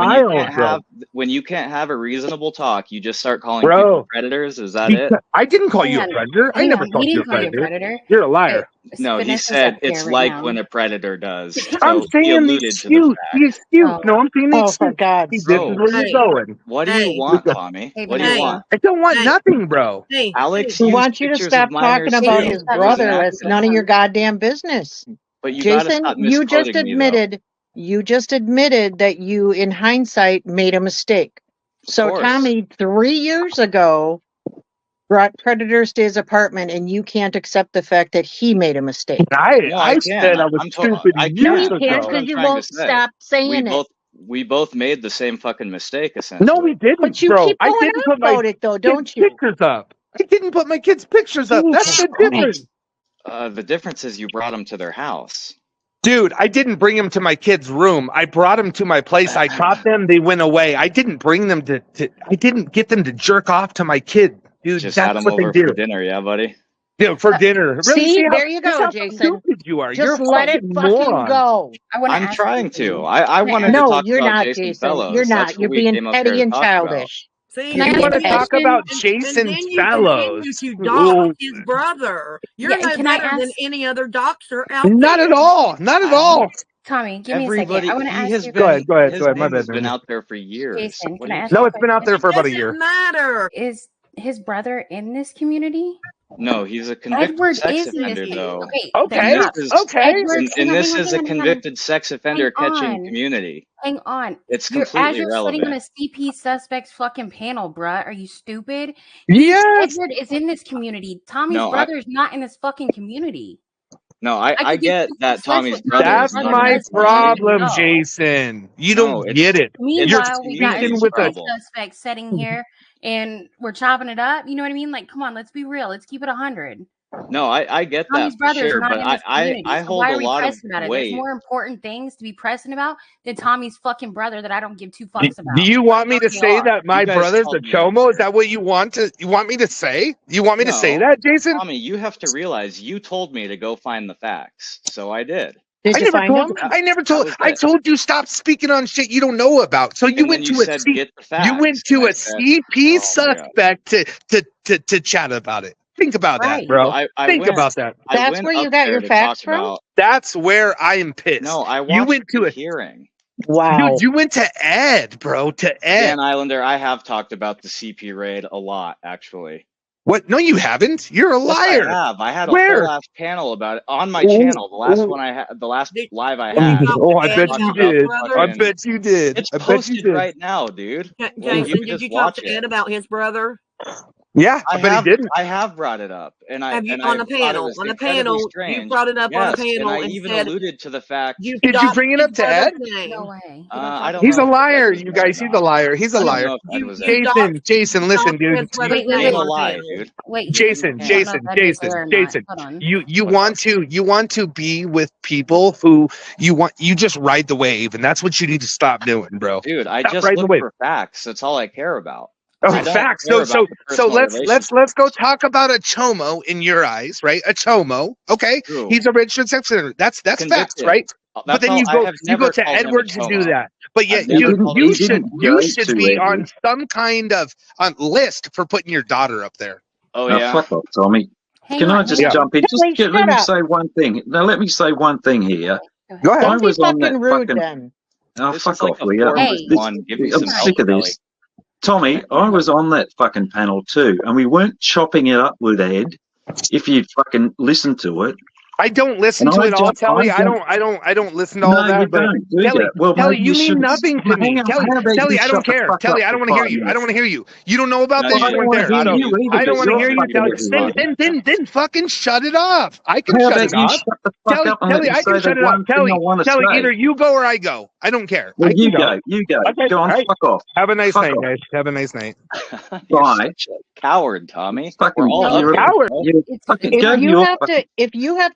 Speaker 5: when you can't have a reasonable talk. You just start calling people predators. Is that it?
Speaker 2: I didn't call you a predator. I never called you a predator. You're a liar.
Speaker 5: No, he said it's like when a predator does.
Speaker 2: I'm saying the excuse. No, I'm saying the excuse.
Speaker 4: For God.
Speaker 2: This is where you're going.
Speaker 5: What do you want, Tommy? What do you want?
Speaker 2: I don't want nothing, bro.
Speaker 5: Alex,
Speaker 4: we want you to stop talking about his brother. It's none of your goddamn business.
Speaker 5: But you
Speaker 4: Jason, you just admitted that you, in hindsight, made a mistake. So Tommy, 3 years ago, brought predators to his apartment, and you can't accept the fact that he made a mistake.
Speaker 2: I said I was stupid.
Speaker 4: No, you can't, because you won't stop saying it.
Speaker 5: We both made the same fucking mistake, essentially.
Speaker 2: No, we didn't,
Speaker 4: but you keep going on about it, though, don't you?
Speaker 2: Pictures up. I didn't put my kids' pictures up. That's the difference.
Speaker 5: The difference is you brought them to their house.
Speaker 2: Dude, I didn't bring them to my kid's room. I brought them to my place. I taught them. They went away. I didn't bring them I didn't get them to jerk off to my kid. Dude,
Speaker 5: just
Speaker 2: that's
Speaker 5: had them
Speaker 2: what
Speaker 5: over
Speaker 2: they do.
Speaker 5: for dinner, yeah, buddy?
Speaker 2: for dinner. Really,
Speaker 4: See,
Speaker 2: how,
Speaker 4: there you
Speaker 2: this is
Speaker 4: go,
Speaker 2: how
Speaker 4: Jason.
Speaker 2: stupid you are.
Speaker 4: Just
Speaker 2: You're a
Speaker 4: let it fucking
Speaker 2: moron.
Speaker 4: go.
Speaker 5: I'm trying to. I wanted to
Speaker 4: No,
Speaker 5: talk
Speaker 4: you're
Speaker 5: about
Speaker 4: not,
Speaker 5: Jason
Speaker 4: Jason.
Speaker 5: Fellows.
Speaker 4: You're
Speaker 5: That's
Speaker 4: not.
Speaker 5: what
Speaker 4: You're
Speaker 5: we
Speaker 4: being
Speaker 5: came up here
Speaker 4: petty
Speaker 5: to
Speaker 4: and
Speaker 5: talk about.
Speaker 4: childish.
Speaker 6: See,
Speaker 1: Can I
Speaker 2: You
Speaker 1: ask
Speaker 2: want
Speaker 1: a
Speaker 2: to talk
Speaker 1: question?
Speaker 2: about
Speaker 6: and
Speaker 2: Jason
Speaker 6: then you
Speaker 2: Fellows?
Speaker 6: continue to dox
Speaker 2: Ooh.
Speaker 6: his brother. You're
Speaker 1: Yeah, and
Speaker 6: no
Speaker 1: can I
Speaker 6: better than
Speaker 1: ask-
Speaker 6: any other doxer out
Speaker 2: Not
Speaker 6: there.
Speaker 2: at all. Not at all.
Speaker 1: Tommy, give me a second.
Speaker 5: Everybody,
Speaker 1: I want to
Speaker 5: he
Speaker 1: ask
Speaker 5: has
Speaker 1: you.
Speaker 2: Go ahead.
Speaker 5: his
Speaker 2: My
Speaker 5: name
Speaker 2: bad.
Speaker 5: has been out there for years.
Speaker 1: Jason,
Speaker 5: What
Speaker 1: can
Speaker 5: are
Speaker 1: I
Speaker 5: you
Speaker 1: ask you
Speaker 2: No,
Speaker 1: a
Speaker 2: it's been out
Speaker 1: question?
Speaker 2: there for about a
Speaker 6: Doesn't
Speaker 2: year.
Speaker 6: matter.
Speaker 1: Is his brother in this community?
Speaker 5: No, he's a convicted
Speaker 1: Edward
Speaker 5: sex
Speaker 1: is in this.
Speaker 5: offender, though.
Speaker 1: Okay,
Speaker 2: Okay.
Speaker 1: then stop.
Speaker 2: Okay.
Speaker 1: Edward,
Speaker 5: And this is a
Speaker 1: hang on.
Speaker 5: convicted sex offender
Speaker 1: Hang
Speaker 5: catching
Speaker 1: on.
Speaker 5: community.
Speaker 1: Hang on.
Speaker 5: It's
Speaker 1: You're
Speaker 5: completely
Speaker 1: sitting on
Speaker 5: relevant.
Speaker 1: a CP suspects fucking panel, bruh. Are you stupid?
Speaker 2: Yes.
Speaker 1: Edward is in this community. Tommy's
Speaker 5: No,
Speaker 1: brother's not in this fucking community.
Speaker 5: No, I
Speaker 1: could give
Speaker 5: get
Speaker 1: two
Speaker 5: that
Speaker 1: fucks less
Speaker 5: Tommy's
Speaker 1: what
Speaker 5: brother
Speaker 2: That's
Speaker 5: is not
Speaker 2: my
Speaker 5: in this
Speaker 2: problem,
Speaker 1: No.
Speaker 2: Jason. You
Speaker 5: No,
Speaker 2: don't get it.
Speaker 1: Meanwhile, we got a
Speaker 2: speaking
Speaker 1: CP
Speaker 2: with a-
Speaker 1: suspect sitting here and we're chopping it up. You know what I mean? Like, come on, let's be real. Let's keep it 100.
Speaker 5: No, I get that
Speaker 1: Tommy's
Speaker 5: for
Speaker 1: brother
Speaker 5: sure,
Speaker 1: is not
Speaker 5: but
Speaker 1: in this community.
Speaker 5: I
Speaker 1: So
Speaker 5: hold
Speaker 1: why
Speaker 5: a
Speaker 1: are we
Speaker 5: lot of
Speaker 1: pressing about it?
Speaker 5: weight.
Speaker 1: There's more important things to be pressing about than Tommy's fucking brother that I don't give two
Speaker 2: Do,
Speaker 1: fucks about.
Speaker 2: do you want me to
Speaker 1: They
Speaker 2: say
Speaker 1: are.
Speaker 2: that my
Speaker 5: You guys
Speaker 2: brother's a
Speaker 5: called me
Speaker 2: chomo?
Speaker 5: out
Speaker 2: Is that what you want me to say? You want me to say
Speaker 5: No.
Speaker 2: that, Jason?
Speaker 5: Tommy, you have to realize you told me to go find the facts, so I did.
Speaker 4: Did you find them?
Speaker 2: I never
Speaker 5: That
Speaker 2: told.
Speaker 5: was
Speaker 2: I
Speaker 5: it.
Speaker 2: told you stop speaking on shit you don't know about. So you
Speaker 5: And
Speaker 2: went
Speaker 5: then
Speaker 2: to
Speaker 5: you
Speaker 2: a
Speaker 5: said
Speaker 2: C,
Speaker 5: get the facts.
Speaker 2: you went to
Speaker 5: and I
Speaker 2: a
Speaker 5: said,
Speaker 2: CP
Speaker 5: oh my God.
Speaker 2: suspect to chat about it. Think about that,
Speaker 1: Right.
Speaker 2: bro.
Speaker 5: No, I
Speaker 2: Think
Speaker 5: went,
Speaker 2: about that.
Speaker 5: I
Speaker 4: That's
Speaker 5: went
Speaker 4: where you
Speaker 5: up
Speaker 4: got
Speaker 5: there
Speaker 4: your
Speaker 5: to
Speaker 4: facts
Speaker 5: talk
Speaker 4: from?
Speaker 5: about.
Speaker 2: That's where I am pissed.
Speaker 5: No, I watched
Speaker 2: you went to
Speaker 5: the
Speaker 2: a
Speaker 5: hearing.
Speaker 4: Wow.
Speaker 2: Dude, you went to Ed, bro. To Ed.
Speaker 5: Dan Islander, I have talked about the CP raid a lot, actually.
Speaker 2: What? No, you haven't. You're a
Speaker 5: Yes,
Speaker 2: liar.
Speaker 5: I have. I had a
Speaker 2: Where?
Speaker 5: whole ass panel about it on my channel. The last one I had, the last
Speaker 6: Did-
Speaker 5: live I
Speaker 6: did you
Speaker 5: had.
Speaker 6: talk
Speaker 2: Oh,
Speaker 6: to
Speaker 2: I
Speaker 6: Ed
Speaker 2: bet
Speaker 6: about
Speaker 2: you
Speaker 6: his
Speaker 2: did.
Speaker 6: brother?
Speaker 2: I bet you did.
Speaker 5: It's
Speaker 2: I bet you
Speaker 5: posted
Speaker 2: did.
Speaker 5: right now, dude. Like,
Speaker 6: Jason,
Speaker 5: you could
Speaker 6: did
Speaker 5: just
Speaker 6: you talk
Speaker 5: watch
Speaker 6: to
Speaker 5: it.
Speaker 6: Ed about his brother?
Speaker 2: Yeah, I bet he didn't.
Speaker 5: I have brought it up, and I
Speaker 6: Have you
Speaker 5: and
Speaker 6: on
Speaker 5: I
Speaker 6: a
Speaker 5: thought it
Speaker 6: panel?
Speaker 5: was
Speaker 6: On a
Speaker 5: incredibly
Speaker 6: panel, you
Speaker 5: strange.
Speaker 6: brought it up on a
Speaker 5: Yes, and
Speaker 6: panel
Speaker 5: I
Speaker 6: and
Speaker 5: even
Speaker 6: said
Speaker 5: alluded to the fact.
Speaker 6: you
Speaker 2: Did you
Speaker 6: doxed
Speaker 2: bring it
Speaker 6: his
Speaker 2: up to
Speaker 6: brother's
Speaker 2: Ed?
Speaker 6: name.
Speaker 1: No way.
Speaker 5: I don't
Speaker 2: He's
Speaker 5: know
Speaker 2: a
Speaker 5: if
Speaker 2: liar,
Speaker 5: Ed
Speaker 2: you
Speaker 5: was there or
Speaker 2: guys. He's a
Speaker 5: not.
Speaker 2: liar. He's a
Speaker 5: I don't
Speaker 2: liar.
Speaker 5: know if Ed was there.
Speaker 2: Jason, listen, dude.
Speaker 6: His brother's
Speaker 1: Wait,
Speaker 6: name
Speaker 5: Name a
Speaker 6: on a
Speaker 5: lie,
Speaker 6: panel.
Speaker 5: dude.
Speaker 1: Wait,
Speaker 2: Jason,
Speaker 1: I don't know if that'd be fair or not.
Speaker 2: Jason.
Speaker 1: Hold on.
Speaker 2: You
Speaker 5: What's up?
Speaker 2: want to be with people who you just ride the wave, and that's what you need to stop doing, bro.
Speaker 5: Dude, I
Speaker 2: Stop
Speaker 5: just
Speaker 2: riding the
Speaker 5: look
Speaker 2: wave.
Speaker 5: for facts. That's all I care about.
Speaker 2: Oh,
Speaker 5: I don't
Speaker 2: facts.
Speaker 5: care
Speaker 2: So
Speaker 5: about the personal
Speaker 2: let's go talk about a chomo in your eyes, right? A chomo, okay?
Speaker 5: True.
Speaker 2: He's a registered sex offender. That's facts,
Speaker 5: Convicted.
Speaker 2: right?
Speaker 5: That's
Speaker 2: But then
Speaker 5: all.
Speaker 2: you
Speaker 5: I
Speaker 2: go
Speaker 5: have
Speaker 2: you go
Speaker 5: never
Speaker 2: to
Speaker 5: called him a
Speaker 2: Edward to do
Speaker 5: chomo.
Speaker 2: that. But yet
Speaker 5: I've never called him a
Speaker 2: you
Speaker 5: chomo.
Speaker 2: should be on some kind of list for putting your daughter up there.
Speaker 5: Oh
Speaker 3: Now,
Speaker 5: yeah.
Speaker 3: fuck off, Tommy.
Speaker 1: Hang
Speaker 3: Can
Speaker 1: on,
Speaker 3: I just
Speaker 1: hang on.
Speaker 3: jump in? Just
Speaker 4: Billy,
Speaker 3: let
Speaker 4: shut
Speaker 3: me
Speaker 4: up.
Speaker 3: say one thing. Now, let me say one thing here.
Speaker 2: Go ahead.
Speaker 3: I
Speaker 4: Don't be
Speaker 3: was on that
Speaker 4: fucking rude
Speaker 3: fucking.
Speaker 4: then.
Speaker 3: Oh,
Speaker 5: This
Speaker 3: fuck
Speaker 5: is like
Speaker 3: off,
Speaker 5: a
Speaker 3: will you?
Speaker 5: 4-1. Give me
Speaker 3: I'm
Speaker 5: some
Speaker 3: sick
Speaker 5: help,
Speaker 3: of
Speaker 5: Kelly.
Speaker 3: this. Tommy, I was on that fucking panel too, and we weren't chopping it up with Ed. If you'd fucking listened to it,
Speaker 2: I don't listen
Speaker 3: and
Speaker 2: to it all, Telly. I
Speaker 3: jumped-
Speaker 2: don't listen to all
Speaker 3: No, you
Speaker 2: that. But
Speaker 3: don't, do
Speaker 2: Telly,
Speaker 3: you? Well,
Speaker 2: Telly,
Speaker 3: maybe
Speaker 2: you mean
Speaker 3: should.
Speaker 2: nothing to
Speaker 3: Well,
Speaker 2: me.
Speaker 3: hang on,
Speaker 2: Telly,
Speaker 3: how about
Speaker 2: Telly,
Speaker 3: you
Speaker 2: I
Speaker 3: shut
Speaker 2: don't
Speaker 3: the
Speaker 2: care.
Speaker 3: fuck
Speaker 2: Telly,
Speaker 3: up
Speaker 2: I don't
Speaker 3: for
Speaker 2: want to hear
Speaker 3: 5
Speaker 2: you. I don't
Speaker 3: minutes?
Speaker 2: want to hear you. You don't know about
Speaker 5: No,
Speaker 2: this.
Speaker 3: Well, I
Speaker 2: You
Speaker 3: don't
Speaker 2: weren't
Speaker 3: want to
Speaker 2: there.
Speaker 3: hear
Speaker 2: So
Speaker 3: you either.
Speaker 2: I don't want to
Speaker 3: you're
Speaker 2: hear you,
Speaker 3: fucking
Speaker 2: Telly.
Speaker 3: everyone.
Speaker 2: Then fucking shut it off. I can
Speaker 3: How
Speaker 2: shut
Speaker 3: about
Speaker 2: it
Speaker 3: you
Speaker 2: off.
Speaker 3: shut the fuck
Speaker 2: Telly,
Speaker 3: up and let me
Speaker 2: I
Speaker 3: say
Speaker 2: can shut
Speaker 3: the
Speaker 2: it off.
Speaker 3: one thing I want to
Speaker 2: Telly,
Speaker 3: say?
Speaker 2: either you go or I go. I don't care.
Speaker 3: Well,
Speaker 2: I can
Speaker 3: you
Speaker 2: go.
Speaker 3: go. You go.
Speaker 2: Okay.
Speaker 3: Go on,
Speaker 2: All right.
Speaker 3: fuck off.
Speaker 2: Have a nice
Speaker 3: Fuck
Speaker 2: night,
Speaker 3: off.
Speaker 2: guys. Have a nice night.
Speaker 5: You're
Speaker 3: Bye.
Speaker 5: such a coward, Tommy.
Speaker 3: Fucking,
Speaker 5: We're all up
Speaker 3: you're
Speaker 5: here.
Speaker 3: a
Speaker 2: coward.
Speaker 5: bro.
Speaker 3: You
Speaker 1: It's
Speaker 3: fucking
Speaker 4: If
Speaker 3: go to
Speaker 4: you
Speaker 3: your
Speaker 4: have
Speaker 3: fucking.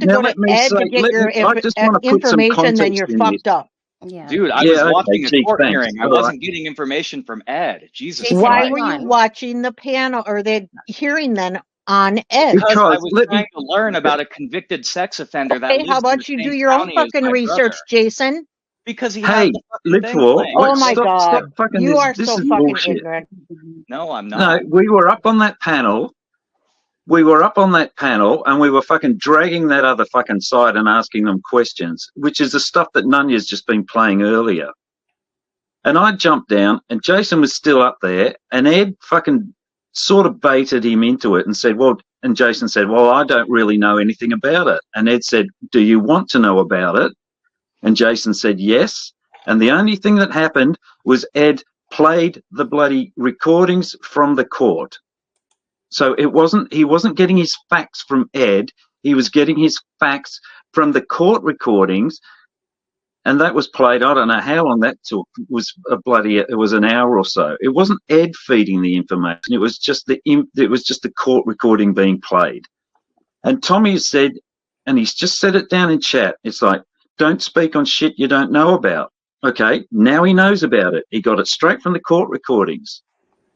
Speaker 4: to
Speaker 3: Now
Speaker 4: go to
Speaker 3: let me
Speaker 4: Ed
Speaker 3: say.
Speaker 4: to get your
Speaker 3: I just want to put some
Speaker 4: information, then
Speaker 3: context
Speaker 4: you're
Speaker 3: in this.
Speaker 4: fucked up.
Speaker 1: Yeah.
Speaker 5: Dude, I
Speaker 3: Yeah,
Speaker 5: was
Speaker 3: okay,
Speaker 5: watching a
Speaker 3: gee,
Speaker 5: court
Speaker 3: thanks.
Speaker 5: hearing. I
Speaker 3: All right.
Speaker 5: wasn't getting information from Ed. Jesus
Speaker 1: Jason,
Speaker 4: Why
Speaker 5: Christ.
Speaker 4: were you
Speaker 1: on.
Speaker 4: watching the panel or the hearing then on Ed?
Speaker 5: Because I
Speaker 3: Because
Speaker 5: was
Speaker 3: let
Speaker 5: trying
Speaker 3: me.
Speaker 5: to learn about a convicted sex offender that
Speaker 4: Okay,
Speaker 5: lives
Speaker 4: how
Speaker 5: in the
Speaker 4: about you do
Speaker 5: same
Speaker 4: your own
Speaker 5: county as
Speaker 4: fucking
Speaker 5: my
Speaker 4: research,
Speaker 5: brother.
Speaker 4: Jason?
Speaker 5: Because he
Speaker 3: Hey,
Speaker 5: had the fucking
Speaker 3: live
Speaker 5: thing
Speaker 3: for.
Speaker 5: playing.
Speaker 4: Oh my
Speaker 3: Stop
Speaker 4: God,
Speaker 3: fucking
Speaker 4: you
Speaker 3: this.
Speaker 4: are
Speaker 3: This
Speaker 4: so
Speaker 3: is
Speaker 4: fucking
Speaker 3: bullshit.
Speaker 4: ignorant.
Speaker 5: No, I'm
Speaker 3: No,
Speaker 5: not.
Speaker 3: we were up on that panel. We were up on that panel and we were fucking dragging that other fucking side and asking them questions, which is the stuff that Nonya's just been playing earlier. And I jumped down and Jason was still up there and Ed fucking sort of baited him into it and said, well, and Jason said, well, I don't really know anything about it. And Ed said, do you want to know about it? And Jason said, yes. And the only thing that happened was Ed played the bloody recordings from the court. So he wasn't getting his facts from Ed. He was getting his facts from the court recordings. And that was played. I don't know how long that took. It was an hour or so. It wasn't Ed feeding the information. It was just the court recording being played. And Tommy said, and he's just said it down in chat. It's like, don't speak on shit you don't know about. Okay, now he knows about it. He got it straight from the court recordings.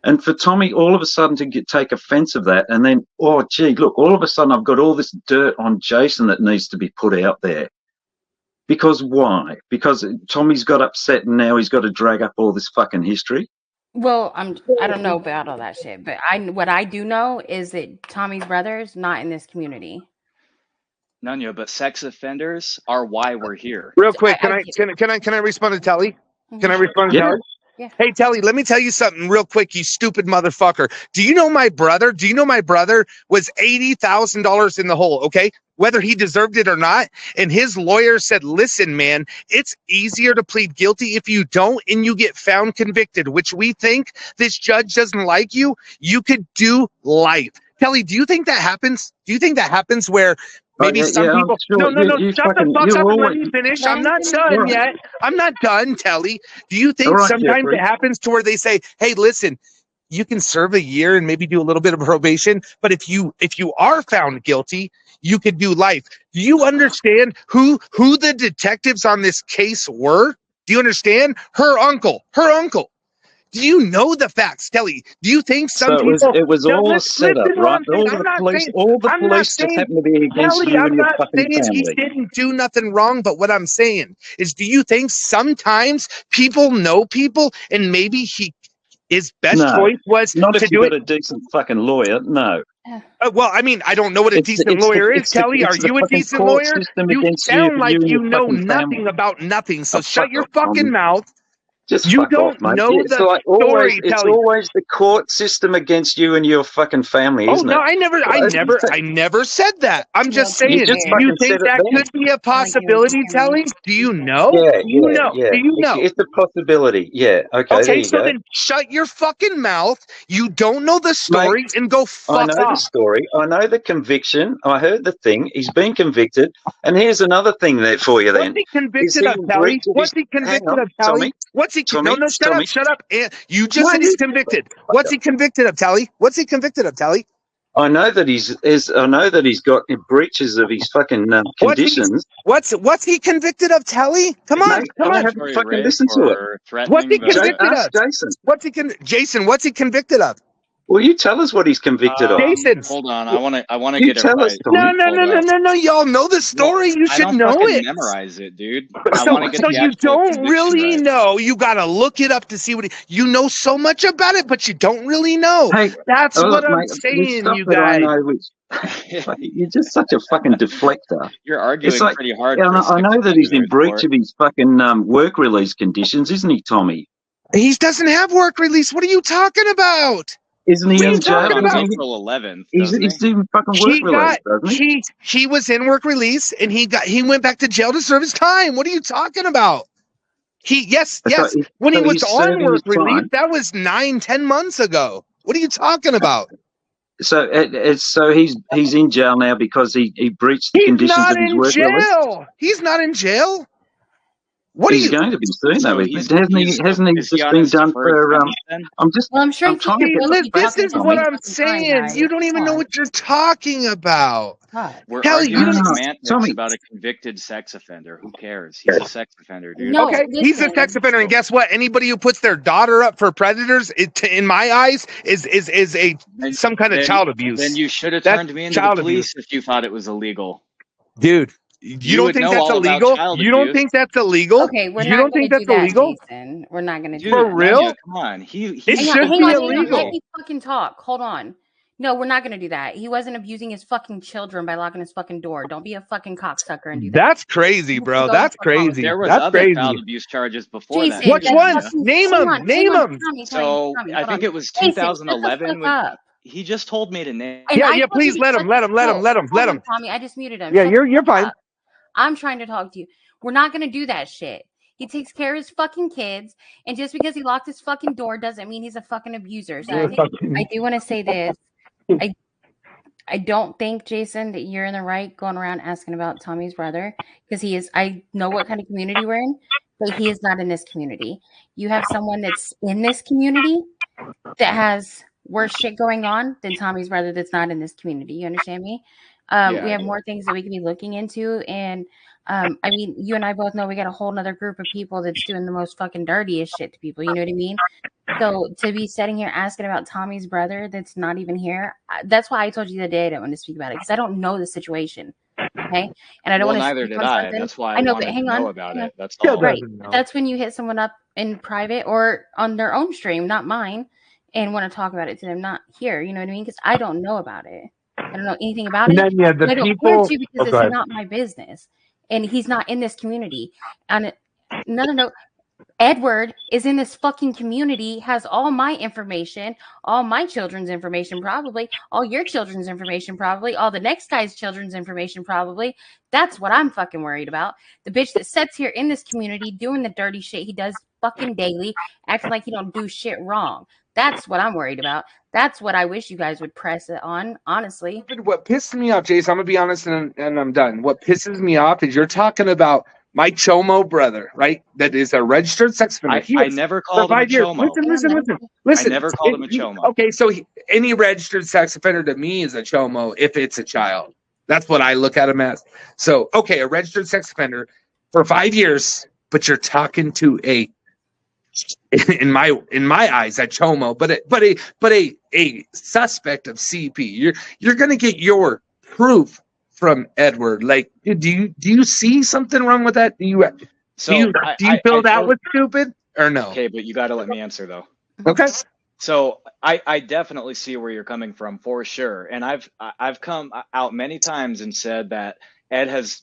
Speaker 3: And for Tommy all of a sudden to take offense of that, and then, oh, gee, look, all of a sudden I've got all this dirt on Jason that needs to be put out there. Because why? Because Tommy's got upset and now he's got to drag up all this fucking history?
Speaker 1: Well, I don't know about all that shit, but what I do know is that Tommy's brother is not in this community.
Speaker 5: Nonya, but sex offenders are why we're here.
Speaker 2: Real quick, can I respond to Telly? Can I respond to Telly?
Speaker 1: Yeah.
Speaker 2: Hey, Telly, let me tell you something real quick, you stupid motherfucker. Do you know my brother? Do you know my brother was $80,000 in the hole, okay? Whether he deserved it or not. And his lawyer said, listen, man, it's easier to plead guilty if you don't and you get found convicted, which we think this judge doesn't like you. You could do life. Telly, do you think that happens? Do you think that happens where maybe some people...
Speaker 3: Sure.
Speaker 2: No, shut the fuck up and let me finish. I'm not done yet. I'm not done, Telly. Do you think sometimes it happens to where they say, hey, listen, you can serve a year and maybe do a little bit of probation, but if you are found guilty, you could do life. Do you understand who the detectives on this case were? Do you understand? Her uncle. Do you know the facts, Telly? Do you think some people...
Speaker 3: It was all a setup, right? All the police just happened to be against
Speaker 2: Telly,
Speaker 3: you
Speaker 2: I'm
Speaker 3: and your
Speaker 2: not
Speaker 3: fucking
Speaker 2: saying
Speaker 3: family.
Speaker 2: he didn't do nothing wrong, but what I'm saying is, do you think sometimes people know people and maybe his best choice was
Speaker 3: not
Speaker 2: to
Speaker 3: if
Speaker 2: do
Speaker 3: you've
Speaker 2: it?
Speaker 3: got a decent fucking lawyer, no.
Speaker 2: Well, I mean, I don't know what a decent lawyer is, Telly. Are you a decent lawyer? You sound like you know nothing about nothing, so shut your fucking mouth.
Speaker 3: Just
Speaker 2: you
Speaker 3: fuck
Speaker 2: don't
Speaker 3: off, mate.
Speaker 2: know
Speaker 3: It's
Speaker 2: the
Speaker 3: like
Speaker 2: story,
Speaker 3: it's
Speaker 2: Telly.
Speaker 3: always the court system against you and your fucking family, isn't it?
Speaker 2: I never said that. I'm just saying.
Speaker 3: You just
Speaker 2: Do you
Speaker 3: fucking
Speaker 2: think
Speaker 3: said it
Speaker 2: that
Speaker 3: then.
Speaker 2: could be a possibility, Telly? Do you know?
Speaker 3: Yeah.
Speaker 2: Do you know?
Speaker 3: It's a possibility. Yeah. Okay, there you
Speaker 2: so
Speaker 3: go.
Speaker 2: then shut your fucking mouth. You don't know the story,
Speaker 3: Mate,
Speaker 2: and go fuck
Speaker 3: I know
Speaker 2: off.
Speaker 3: the story. I know the conviction. I heard the thing. He's been convicted. And here's another thing there for you then.
Speaker 2: What's he convicted of, Telly? What's he convicted of, Telly? What's he... No, shut up. You just said he's convicted. What's he convicted of, Telly? What's he convicted of, Telly?
Speaker 3: I know that he's got breaches of his fucking conditions.
Speaker 2: What's he convicted of, Telly? Come on.
Speaker 3: I haven't fucking listened to it.
Speaker 2: What's he convicted of?
Speaker 3: Jason.
Speaker 2: Jason, what's he convicted of?
Speaker 3: Well, you tell us what he's convicted of.
Speaker 2: Jason,
Speaker 5: hold on. I want to get it right.
Speaker 2: No. Y'all know the story. You should know it.
Speaker 5: Memorize it, dude.
Speaker 2: So you don't really know. You gotta look it up to see what you know so much about it, but you don't really know.
Speaker 3: Hey,
Speaker 2: that's what I'm saying, you guys.
Speaker 3: You're just such a fucking deflector.
Speaker 5: You're arguing pretty hard.
Speaker 3: I know that he's in breach of his fucking work release conditions, isn't he, Tommy?
Speaker 2: He doesn't have work release. What are you talking about?
Speaker 3: Isn't he in jail?
Speaker 5: April 11th.
Speaker 3: He's in fucking work release, doesn't he?
Speaker 2: He was in work release and he went back to jail to serve his time. What are you talking about? Yes. When he was on work release, that was 9-10 months ago. What are you talking about?
Speaker 3: So he's in jail now because he breached the conditions of his work release.
Speaker 2: He's not in jail.
Speaker 3: He's going to be soon, though. Hasn't he just been done for?
Speaker 1: I'm sure.
Speaker 2: This is what I'm saying. You don't even know what you're talking about.
Speaker 5: We're arguing semantics about a convicted sex offender. Who cares? He's a sex offender, dude.
Speaker 1: No,
Speaker 2: okay, he's a sex offender, and guess what? Anybody who puts their daughter up for predators, in my eyes, is some kind of child abuse.
Speaker 5: Then you should have turned me into the police if you thought it was illegal,
Speaker 2: dude. You don't think that's illegal? You don't think that's illegal?
Speaker 1: Okay, we're not going to do that, Jason. We're not going to do that.
Speaker 2: For real?
Speaker 5: Come on.
Speaker 2: It should be illegal.
Speaker 1: Let me fucking talk. Hold on. No, we're not going to do that. He wasn't abusing his fucking children by locking his fucking door. Don't be a fucking cocksucker and do that.
Speaker 2: That's crazy, bro. That's crazy.
Speaker 5: There was other child abuse charges before
Speaker 1: Jason,
Speaker 5: that.
Speaker 2: Which ones? Name them. Name them.
Speaker 5: So I think it was 2011. He just told me to name.
Speaker 2: Yeah. Please let him. Let him.
Speaker 1: Tommy, I just muted him.
Speaker 2: Yeah, you're fine.
Speaker 1: I'm trying to talk to you. We're not going to do that shit. He takes care of his fucking kids, and just because he locked his fucking door doesn't mean he's a fucking abuser. So I do want to say this. I don't think, Jason, that you're in the right going around asking about Tommy's brother, because he is. I know what kind of community we're in, but he is not in this community. You have someone that's in this community that has worse shit going on than Tommy's brother that's not in this community. You understand me? We have more things that we can be looking into. And I mean, you and I both know we got a whole nother group of people that's doing the most fucking dirtiest shit to people. You know what I mean? So to be sitting here asking about Tommy's brother that's not even here, that's why I told you the day I didn't want to speak about it, because I don't know the situation. Okay, and I don't want to
Speaker 5: neither
Speaker 1: speak
Speaker 5: did
Speaker 1: on
Speaker 5: I.
Speaker 1: something.
Speaker 5: That's why
Speaker 1: I know, but
Speaker 5: wanted
Speaker 1: hang
Speaker 5: to
Speaker 1: on,
Speaker 5: know about
Speaker 1: hang on.
Speaker 5: it. That's
Speaker 2: Still
Speaker 5: all.
Speaker 1: Right.
Speaker 2: doesn't know.
Speaker 1: That's when you hit someone up in private or on their own stream, not mine, and want to talk about it to them, not here. You know what I mean? Because I don't know about it. I don't know anything about it.
Speaker 2: And then,
Speaker 1: And I don't care to, because
Speaker 2: go
Speaker 1: it's
Speaker 2: ahead.
Speaker 1: not my business, and he's not in this community. And no. Edward is in this fucking community, has all my information, all my children's information, probably, all your children's information, probably, all the next guy's children's information, probably. That's what I'm fucking worried about. The bitch that sits here in this community doing the dirty shit he does fucking daily, acting like he don't do shit wrong. That's what I'm worried about. That's what I wish you guys would press it on, honestly.
Speaker 2: What pisses me off, Jason, I'm gonna be honest, and I'm done. What pisses me off is you're talking about my Chomo brother, right? That is a registered sex offender.
Speaker 5: I never called him a chomo.
Speaker 2: Listen.
Speaker 5: I never called him a chomo.
Speaker 2: Okay, so any registered sex offender to me is a chomo if it's a child. That's what I look at him as. So, okay, a registered sex offender for 5 years, but you're talking to a, in my eyes, a chomo, but a suspect of CP. You're gonna get your proof from Edward. Like, do you see something wrong with that? Do you feel that was stupid or no?
Speaker 5: Okay, but you got to let me answer though.
Speaker 2: Okay.
Speaker 5: So I definitely see where you're coming from, for sure, and I've come out many times and said that Ed has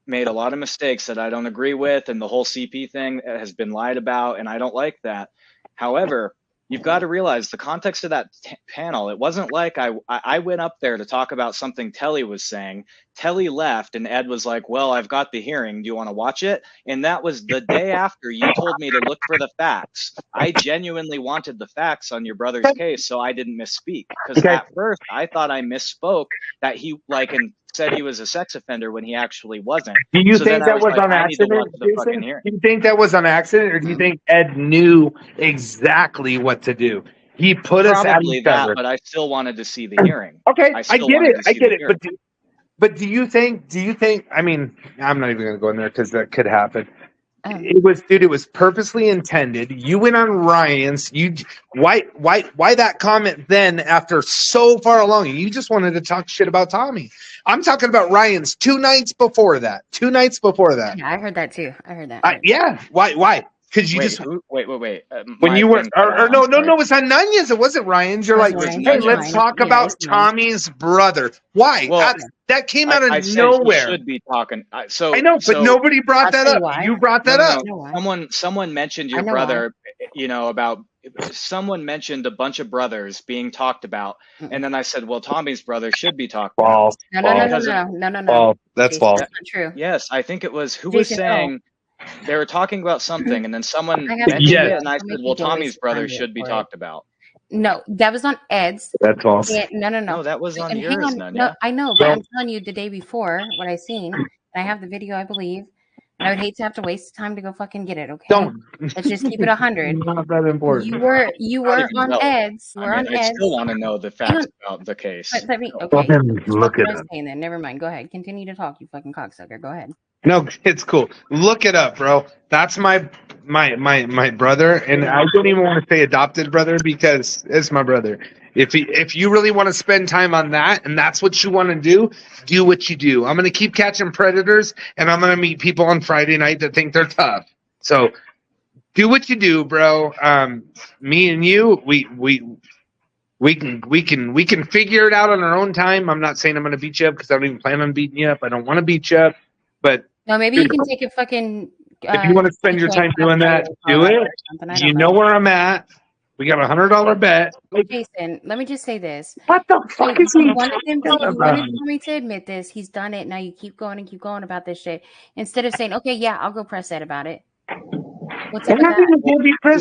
Speaker 5: made a lot of mistakes that I don't agree with, and the whole CP thing has been lied about, and I don't like that. However, you've got to realize the context of that panel. It wasn't like I went up there to talk about something Telly was saying. Telly left, and Ed was like, well, I've got the hearing. Do you want to watch it? And that was the day after you told me to look for the facts. I genuinely wanted the facts on your brother's case, so I didn't misspeak. Because at first, I thought I misspoke, that he and said he was a sex offender when he actually wasn't.
Speaker 2: Do you think that was on accident? Do you think that was on accident, or do you think Ed knew exactly what to do? He put us at each other.
Speaker 5: But I still wanted to see the hearing.
Speaker 2: Okay, I get it. But do you think? I mean, I'm not even going to go in there because that could happen. It was purposely intended. You went on Ryan's. Why that comment then after so far along? You just wanted to talk shit about Tommy. I'm talking about Ryan's 2 nights before that. 2 nights before that.
Speaker 1: Yeah, I heard that too. I heard that.
Speaker 2: Yeah. Why? Because you
Speaker 5: wait.
Speaker 2: When you were no, it's on Nonyas. It wasn't Ryan's. You're like, hey, let's talk about Tommy's brother. Why?
Speaker 5: Well,
Speaker 2: that came out of
Speaker 5: I
Speaker 2: nowhere.
Speaker 5: Should be talking.
Speaker 2: I know, but nobody brought that up. You brought that up.
Speaker 5: Someone mentioned your brother. About someone mentioned a bunch of brothers being talked about, and then I said, well, Tommy's brother should be talked about.
Speaker 1: No.
Speaker 2: That's false.
Speaker 1: That's not true.
Speaker 5: Yes, I think it was who was saying. They were talking about something, and then someone mentioned it, and I said, well, Tommy's brother should be talked about.
Speaker 1: No, that was on Ed's.
Speaker 2: That's false.
Speaker 5: No, that was on yours, Nonya.
Speaker 1: No, I know, but I'm telling you the day before what I seen. And I have the video, I believe. And I would hate to have to waste time to go fucking get it, okay?
Speaker 2: Don't.
Speaker 1: Let's just keep it 100.
Speaker 2: Not that important.
Speaker 1: You were on Ed's.
Speaker 5: I still want to know the facts about the case.
Speaker 1: But let me,
Speaker 2: look at it.
Speaker 1: Then. Never mind. Go ahead. Continue to talk, you fucking cocksucker. Go ahead.
Speaker 2: No, it's cool. Look it up, bro. That's my brother, and I don't even want to say adopted brother because it's my brother. If you really want to spend time on that and that's what you want to do what you do. I'm gonna keep catching predators, and I'm gonna meet people on Friday night that think they're tough. So do what you do, bro. Me and you, we can figure it out on our own time. I'm not saying I'm gonna beat you up because I don't even plan on beating you up. I don't want to beat you up. But
Speaker 1: no, maybe you can take a fucking.
Speaker 2: If you want to spend your time doing that, do it. You know where I'm at. We got $100 bet.
Speaker 1: Jason, let me just say this.
Speaker 2: What the fuck is he?
Speaker 1: You wanted me to admit this. He's done it. Now you keep going about this shit instead of saying, "Okay, yeah, I'll go press Ed about it." What's up with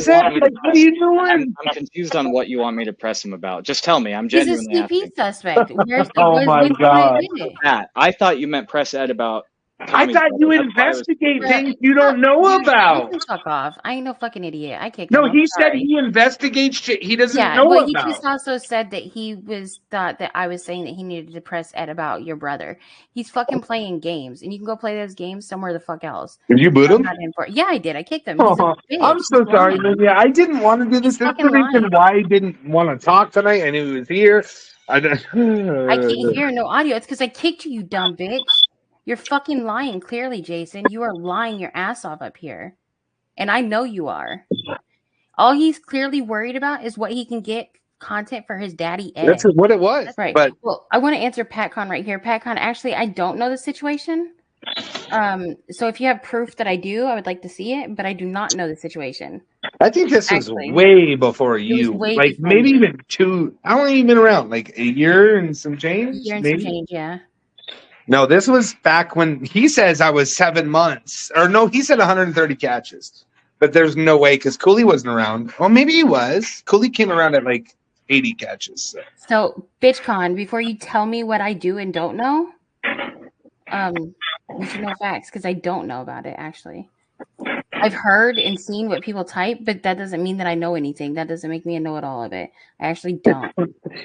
Speaker 1: that?
Speaker 2: What are you doing?
Speaker 5: I'm confused on what you want me to press him about. Just tell me. I'm genuinely
Speaker 1: asking. He's a CP suspect.
Speaker 2: Oh my god!
Speaker 5: I thought you meant press Ed about
Speaker 2: I thought you investigate things you don't know
Speaker 1: You
Speaker 2: about.
Speaker 1: can fuck off. I ain't no fucking idiot. I kicked
Speaker 2: No,
Speaker 1: him.
Speaker 2: he
Speaker 1: I'm
Speaker 2: said
Speaker 1: sorry.
Speaker 2: he investigates shit he doesn't
Speaker 1: Yeah,
Speaker 2: know
Speaker 1: but he
Speaker 2: about.
Speaker 1: just also said that he thought that I was saying that he needed to press Ed about your brother. He's fucking playing games, and you can go play those games somewhere the fuck else.
Speaker 2: Did you boot
Speaker 1: I'm
Speaker 2: him?
Speaker 1: not in for it. Yeah, I did. I kicked him. He's a bitch.
Speaker 2: I'm so
Speaker 1: He's
Speaker 2: sorry,
Speaker 1: lying.
Speaker 2: Nonya. I didn't want to do this.
Speaker 1: He's
Speaker 2: This is the
Speaker 1: fucking
Speaker 2: reason
Speaker 1: lying.
Speaker 2: why I didn't want to talk tonight. I knew he was here.
Speaker 1: I can't hear no audio. It's because I kicked you, you dumb bitch. You're fucking lying, clearly, Jason. You are lying your ass off up here. And I know you are. All he's clearly worried about is what he can get content for his daddy Ed.
Speaker 2: That's what it was.
Speaker 1: That's right.
Speaker 2: But
Speaker 1: well, I want to answer PatCon right here. PatCon, actually, I don't know the situation. So if you have proof that I do, I would like to see it, but I do not know the situation.
Speaker 2: I think this was
Speaker 1: Actually,
Speaker 2: way before you.
Speaker 1: way
Speaker 2: Like
Speaker 1: before
Speaker 2: maybe
Speaker 1: me.
Speaker 2: even two. How long have you been around? Like a year and some change?
Speaker 1: Year and
Speaker 2: maybe?
Speaker 1: some change, yeah.
Speaker 2: No, this was back when he says I was 7 months. Or no, he said 130 catches. But there's no way because Cooley wasn't around. Well, maybe he was. Cooley came around at like 80 catches.
Speaker 1: So, BitchCon, before you tell me what I do and don't know, you should know facts because I don't know about it, actually. I've heard and seen what people type, but that doesn't mean that I know anything. That doesn't make me a know-it-all of it. I actually don't.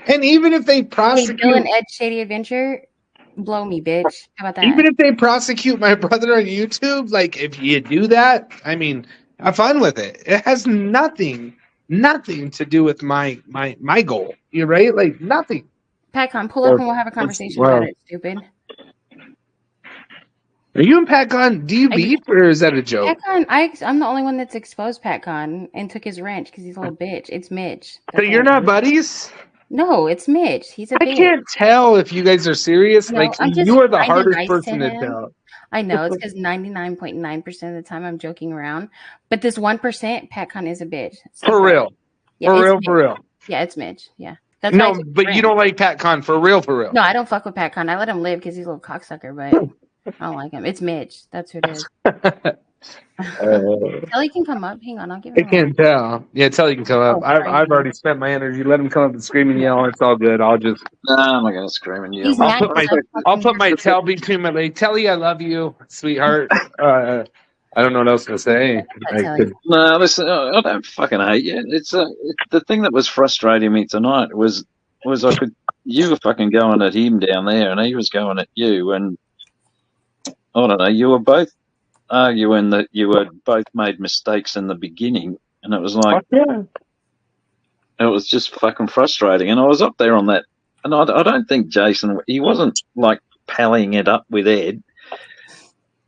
Speaker 2: And even if they
Speaker 1: Hey,
Speaker 2: prosecute...
Speaker 1: Bill and Ed Shady Adventure, blow me, bitch. How about that?
Speaker 2: Even if they prosecute my brother on YouTube, like if you do that, I mean, have fun with it. It has nothing to do with my goal. You're right? Like nothing.
Speaker 1: PatCon, pull up and we'll have a conversation about it, stupid.
Speaker 2: Are you and PatCon? Do you beef or is that a joke?
Speaker 1: PatCon, I'm the only one that's exposed PatCon and took his wrench because he's a little bitch. It's Mitch.
Speaker 2: So you're not buddies?
Speaker 1: No, it's Mitch. He's a bitch.
Speaker 2: I can't tell if you guys are serious.
Speaker 1: No,
Speaker 2: like
Speaker 1: I'm just
Speaker 2: you are the
Speaker 1: kinda
Speaker 2: hardest
Speaker 1: nice
Speaker 2: person
Speaker 1: to
Speaker 2: to
Speaker 1: him.
Speaker 2: tell.
Speaker 1: I know it's because 99.9% of the time I'm joking around, but this 1%, PatCon is a bitch. So
Speaker 2: For real.
Speaker 1: Yeah,
Speaker 2: For real.
Speaker 1: Yeah, it's Mitch. Yeah. That's why I
Speaker 2: No,
Speaker 1: took his
Speaker 2: but you
Speaker 1: wrench.
Speaker 2: don't like PatCon for real.
Speaker 1: No, I don't fuck with PatCon. I let him live because he's a little cocksucker, but I don't like him. It's Mitch. That's who it is. Kelly can come up. Hang on, I'll give
Speaker 2: I
Speaker 1: him.
Speaker 2: can't tell. Yeah, tell you can come up.
Speaker 1: Oh, sorry.
Speaker 2: I've already spent my energy. Let him come up and scream and yell. It's all good. I'll just.
Speaker 3: No, I'm not going to scream and yell.
Speaker 1: He's
Speaker 2: I'll put my tail between my legs. Telly, I love you, sweetheart. I don't know what else to say.
Speaker 3: No, listen, I don't fucking hate you. It's the thing that was frustrating me tonight was you were fucking going at him down there, and he was going at you, and I don't know. You were both arguing that you had both made mistakes in the beginning, and it was like, it was just fucking frustrating. And I was up there on that, and I don't think Jason, he wasn't like pallying it up with Ed.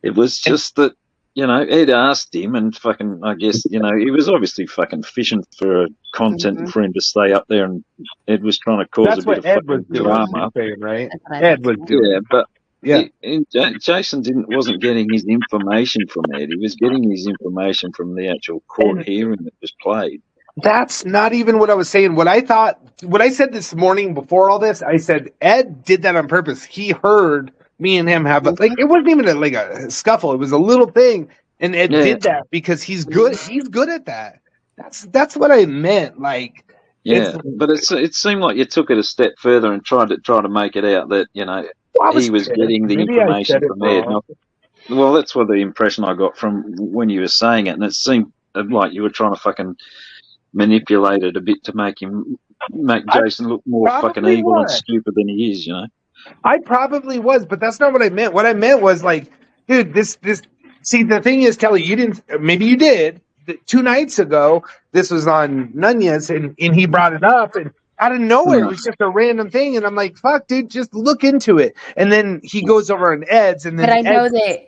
Speaker 3: It was just that, you know, Ed asked him, and fucking, I guess, you know, he was obviously fucking fishing for content for him to stay up there, and Ed was trying to cause a bit of fucking drama.
Speaker 2: Right? Ed was doing.
Speaker 3: Yeah, but Jason wasn't getting his information from Ed. He was getting his information from the actual court hearing that was played.
Speaker 2: That's not even what I was saying. What I said this morning before all this, I said Ed did that on purpose. He heard me and him have it wasn't even a scuffle. It was a little thing, and Ed did that because he's good. He's good at that. That's what I meant. Like,
Speaker 3: but it seemed like you took it a step further and tried to make it out that, you know, he was getting the information from Ed. Well, that's what the impression I got from when you were saying it, and it seemed like you were trying to fucking manipulate it a bit to make Jason look more fucking evil and stupid than he is, you know.
Speaker 2: I probably was, but that's not what I meant. What I meant was like, dude, this. See, the thing is, Kelly, you didn't. Maybe you did. 2 nights ago, this was on Nonyas, and he brought it up, and out of nowhere, it was just a random thing, and I'm like, fuck, dude, just look into it. And then he goes over on Ed's, and then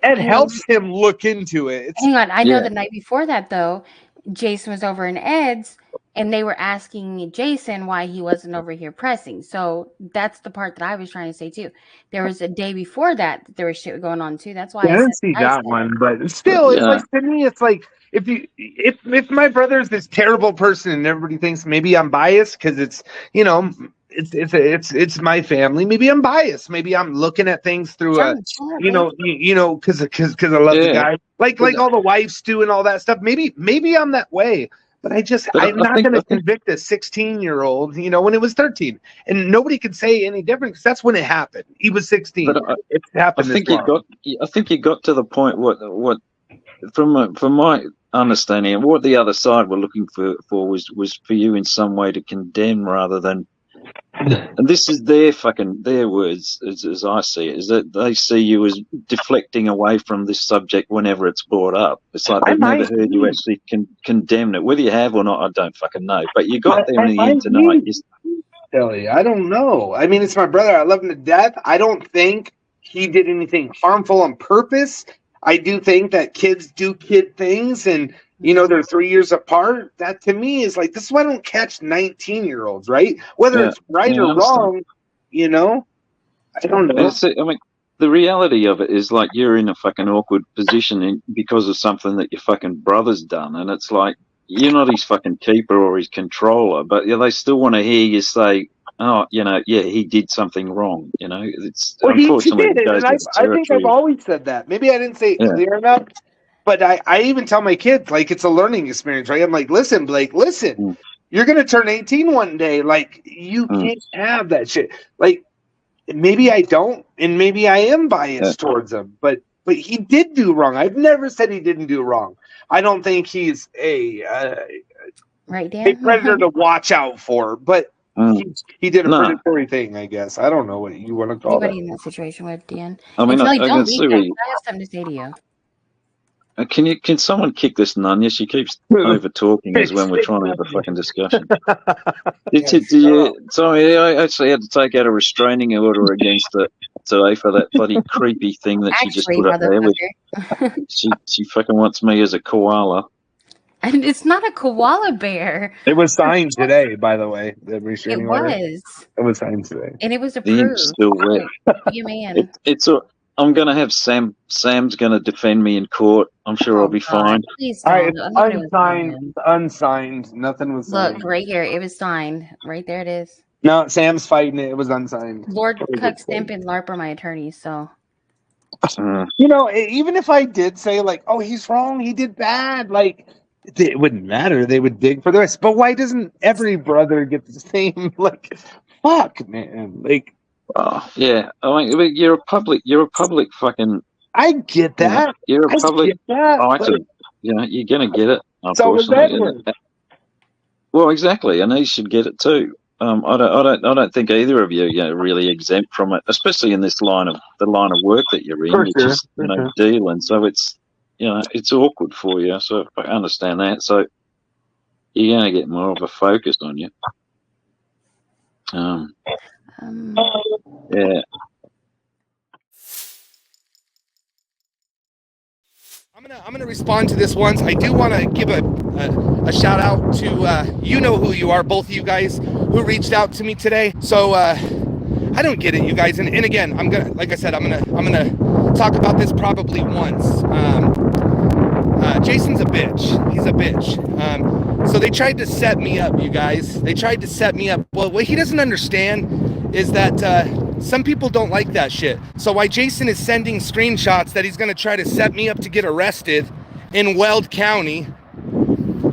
Speaker 2: Ed helps him look into it.
Speaker 1: Hang on, I know the night before that though, Jason was over in Ed's, and they were asking Jason why he wasn't over here pressing. So that's the part that I was trying to say too. There was a day before that there was shit going on too. That's why
Speaker 2: I didn't see that one, but still, it's like, to me, it's like if my brother's this terrible person and everybody thinks maybe I'm biased because it's, you know, it's my family. Maybe I'm biased. Maybe I'm looking at things through because I love the guy, like all the wives do and all that stuff. Maybe I'm that way. But
Speaker 3: But
Speaker 2: I'm
Speaker 3: I
Speaker 2: not
Speaker 3: think
Speaker 2: going to convict a 16-year-old, when it was 13. And nobody could say any different because that's when it happened. He was 16.
Speaker 3: but
Speaker 2: It
Speaker 3: I
Speaker 2: happened this
Speaker 3: think you
Speaker 2: long.
Speaker 3: got to the point what from my understanding of what the other side were looking for was for you in some way to condemn rather than. And this is their words as I see it, is that they see you as deflecting away from this subject whenever it's brought up. It's like they've never heard you actually condemn it. Whether you have or not, I don't fucking know. But you got there in the end tonight.
Speaker 2: Ellie, I don't know. I mean, it's my brother. I love him to death. I don't think he did anything harmful on purpose. I do think that kids do kid things, and they're 3 years apart. That to me is like, this is why I don't catch 19-year-olds, right? Whether it's right or wrong, I don't know.
Speaker 3: I mean, the reality of it is like you're in a fucking awkward position because of something that your fucking brother's done, and it's like you're not his fucking keeper or his controller, but they still want to hear you say, "Oh, he did something wrong." It's unfortunately
Speaker 2: he did, and I think I've always said that. Maybe I didn't say it clear enough, but I even tell my kids like it's a learning experience, right? I'm like, listen, Blake, listen, you're gonna turn 18 one day. Like you can't have that shit. Like maybe I don't, and maybe I am biased towards him, but he did do wrong. I've never said he didn't do wrong. I don't think he's a predator to watch out for, but he did a predatory thing, I guess. I don't know what you want to call
Speaker 1: anybody in that situation would, Dan.
Speaker 3: I mean, I
Speaker 1: don't
Speaker 3: see
Speaker 1: leave. I have something to say to you.
Speaker 3: Can someone kick this Nonya? She keeps over talking as when we're trying to have a fucking discussion. Sorry, I actually had to take out a restraining order against it today for that bloody creepy thing that she just put up there. She fucking wants me as a koala.
Speaker 1: And it's not a koala bear.
Speaker 2: It was signed today, by the way. The restraining order.
Speaker 1: It
Speaker 2: was signed today,
Speaker 1: and it was approved.
Speaker 3: The ink's still wet.
Speaker 1: Be a man.
Speaker 3: I'm going to have Sam. Sam's going to defend me in court. I'm sure I'll be fine.
Speaker 1: Please
Speaker 2: don't. All right, unsigned. Nothing was signed.
Speaker 1: Look, right here. It was signed. Right there it is.
Speaker 2: No, Sam's fighting it. It was unsigned.
Speaker 1: Lord Cuck Stamp and LARP are my attorneys, so.
Speaker 2: Even if I did say, like, oh, he's wrong, he did bad, like, it wouldn't matter. They would dig for the rest. But why doesn't every brother get the same, like, fuck, man? Like,
Speaker 3: oh, yeah. I mean, you're a public fucking.
Speaker 2: I get that.
Speaker 3: You're a public.
Speaker 2: Item.
Speaker 3: You're going to get it.
Speaker 2: So was Edward.
Speaker 3: Well, exactly, and he should get it too. I don't think either of you are really exempt from it, especially in this line of work that you're in. You're just dealing, so it's it's awkward for you. So I understand that. So you're going to get more of a focus on you. Yeah.
Speaker 2: I'm gonna respond to this once. I do want to give a shout out to who you are, both of you guys who reached out to me today. So I don't get it, you guys. And again, I'm gonna talk about this probably once. Jason's a bitch. He's a bitch. So they tried to set me up, you guys. They tried to set me up. Well, what he doesn't understand is that some people don't like that shit. So why Jason is sending screenshots that he's going to try to set me up to get arrested in Weld County,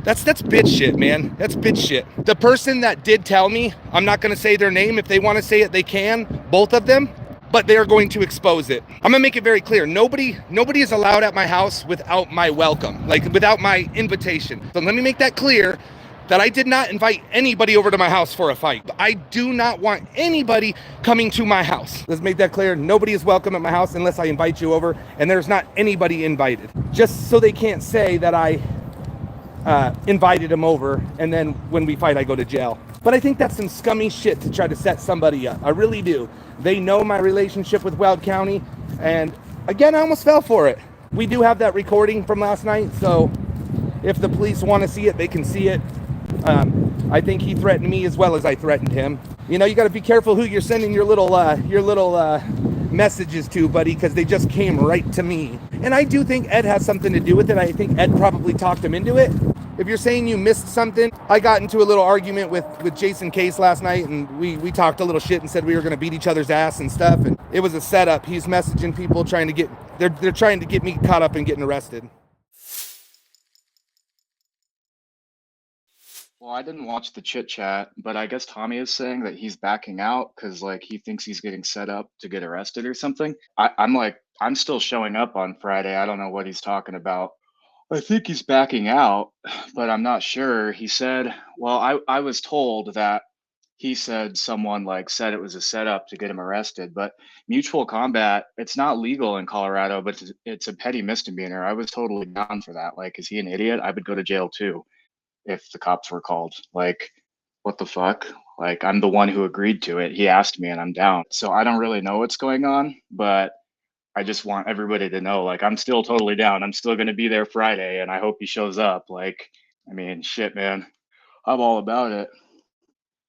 Speaker 2: that's bitch shit, man. That's bitch shit. The person that did tell me, I'm not going to say their name. If they want to say it, they can. Both of them. But they're going to expose it. I'm gonna make it very clear. Nobody is allowed at my house without my welcome, like without my invitation. So let me make that clear that I did not invite anybody over to my house for a fight. I do not want anybody coming to my house. Let's make that clear. Nobody is welcome at my house unless I invite you over, and there's not anybody invited. Just so they can't say that I invited them over, and then when we fight, I go to jail. But I think that's some scummy shit to try to set somebody up. I really do. They know my relationship with Weld County, and again, I almost fell for it. We do have that recording from last night, so if the police want to see it, they can see it. I think he threatened me as well as I threatened him. You got to be careful who you're sending your little messages to, buddy, because they just came right to me. And I do think Ed has something to do with it. I think Ed probably talked him into it. If you're saying you missed something, I got into a little argument with Jason Case last night, and we talked a little shit and said we were going to beat each other's ass and stuff, and it was a setup. He's messaging people they're trying to get me caught up and getting arrested.
Speaker 5: Well, I didn't watch the chit chat, but I guess Tommy is saying that he's backing out because like he thinks he's getting set up to get arrested or something. I'm still showing up on Friday. I don't know what he's talking about. I think he's backing out, but I'm not sure. He said, well, I was told that he said someone like said it was a setup to get him arrested, but mutual combat, it's not legal in Colorado, but it's a petty misdemeanor. I was totally down for that. Like, is he an idiot? I would go to jail too if the cops were called. Like, what the fuck? Like, I'm the one who agreed to it. He asked me and I'm down. So I don't really know what's going on, but I just want everybody to know, like, I'm still totally down. I'm still going to be there Friday and I hope he shows up. Like, I mean, shit, man. I'm all about it.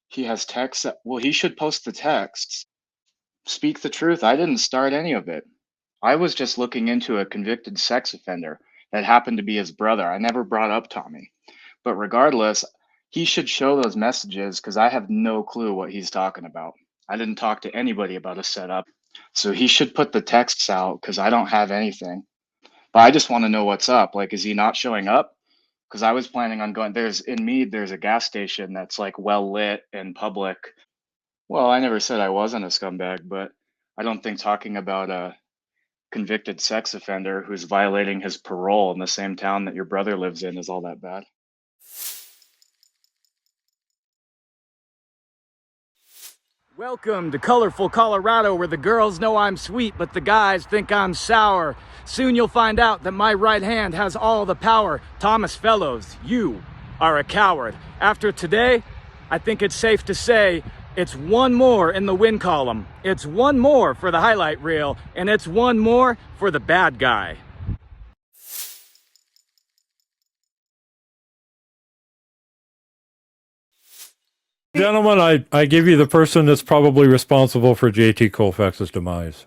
Speaker 5: He has texts. Well, he should post the texts. Speak the truth. I didn't start any of it. I was just looking into a convicted sex offender that happened to be his brother. I never brought up Tommy. But regardless, he should show those messages because I have no clue what he's talking about. I didn't talk to anybody about a setup. So he should put the texts out because I don't have anything. But I just want to know what's up. Like, is he not showing up? Because I was planning on going. There's a gas station that's like well lit and public. Well, I never said I wasn't a scumbag, but I don't think talking about a convicted sex offender who's violating his parole in the same town that your brother lives in is all that bad.
Speaker 7: Welcome to colorful Colorado, where the girls know I'm sweet, but the guys think I'm sour. Soon you'll find out that my right hand has all the power. Thomas Fellows, you are a coward. After today, I think it's safe to say it's one more in the win column. It's one more for the highlight reel, and it's one more for the bad guy.
Speaker 8: Gentlemen, I give you the person that's probably responsible for JT Colfax's demise.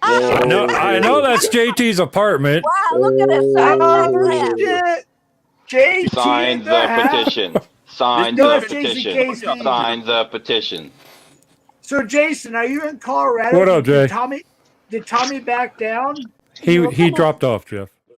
Speaker 8: I know that's JT's apartment.
Speaker 6: Wow, look at us.
Speaker 9: Oh, shit. JT
Speaker 10: Sign the petition. Sign
Speaker 9: No,
Speaker 10: the
Speaker 9: it's Jason
Speaker 10: petition.
Speaker 9: Casey.
Speaker 10: Sign the petition.
Speaker 9: So, Jason, are you in Colorado?
Speaker 8: What up, Jay?
Speaker 9: Did Tommy back down?
Speaker 8: He dropped off, Jeff.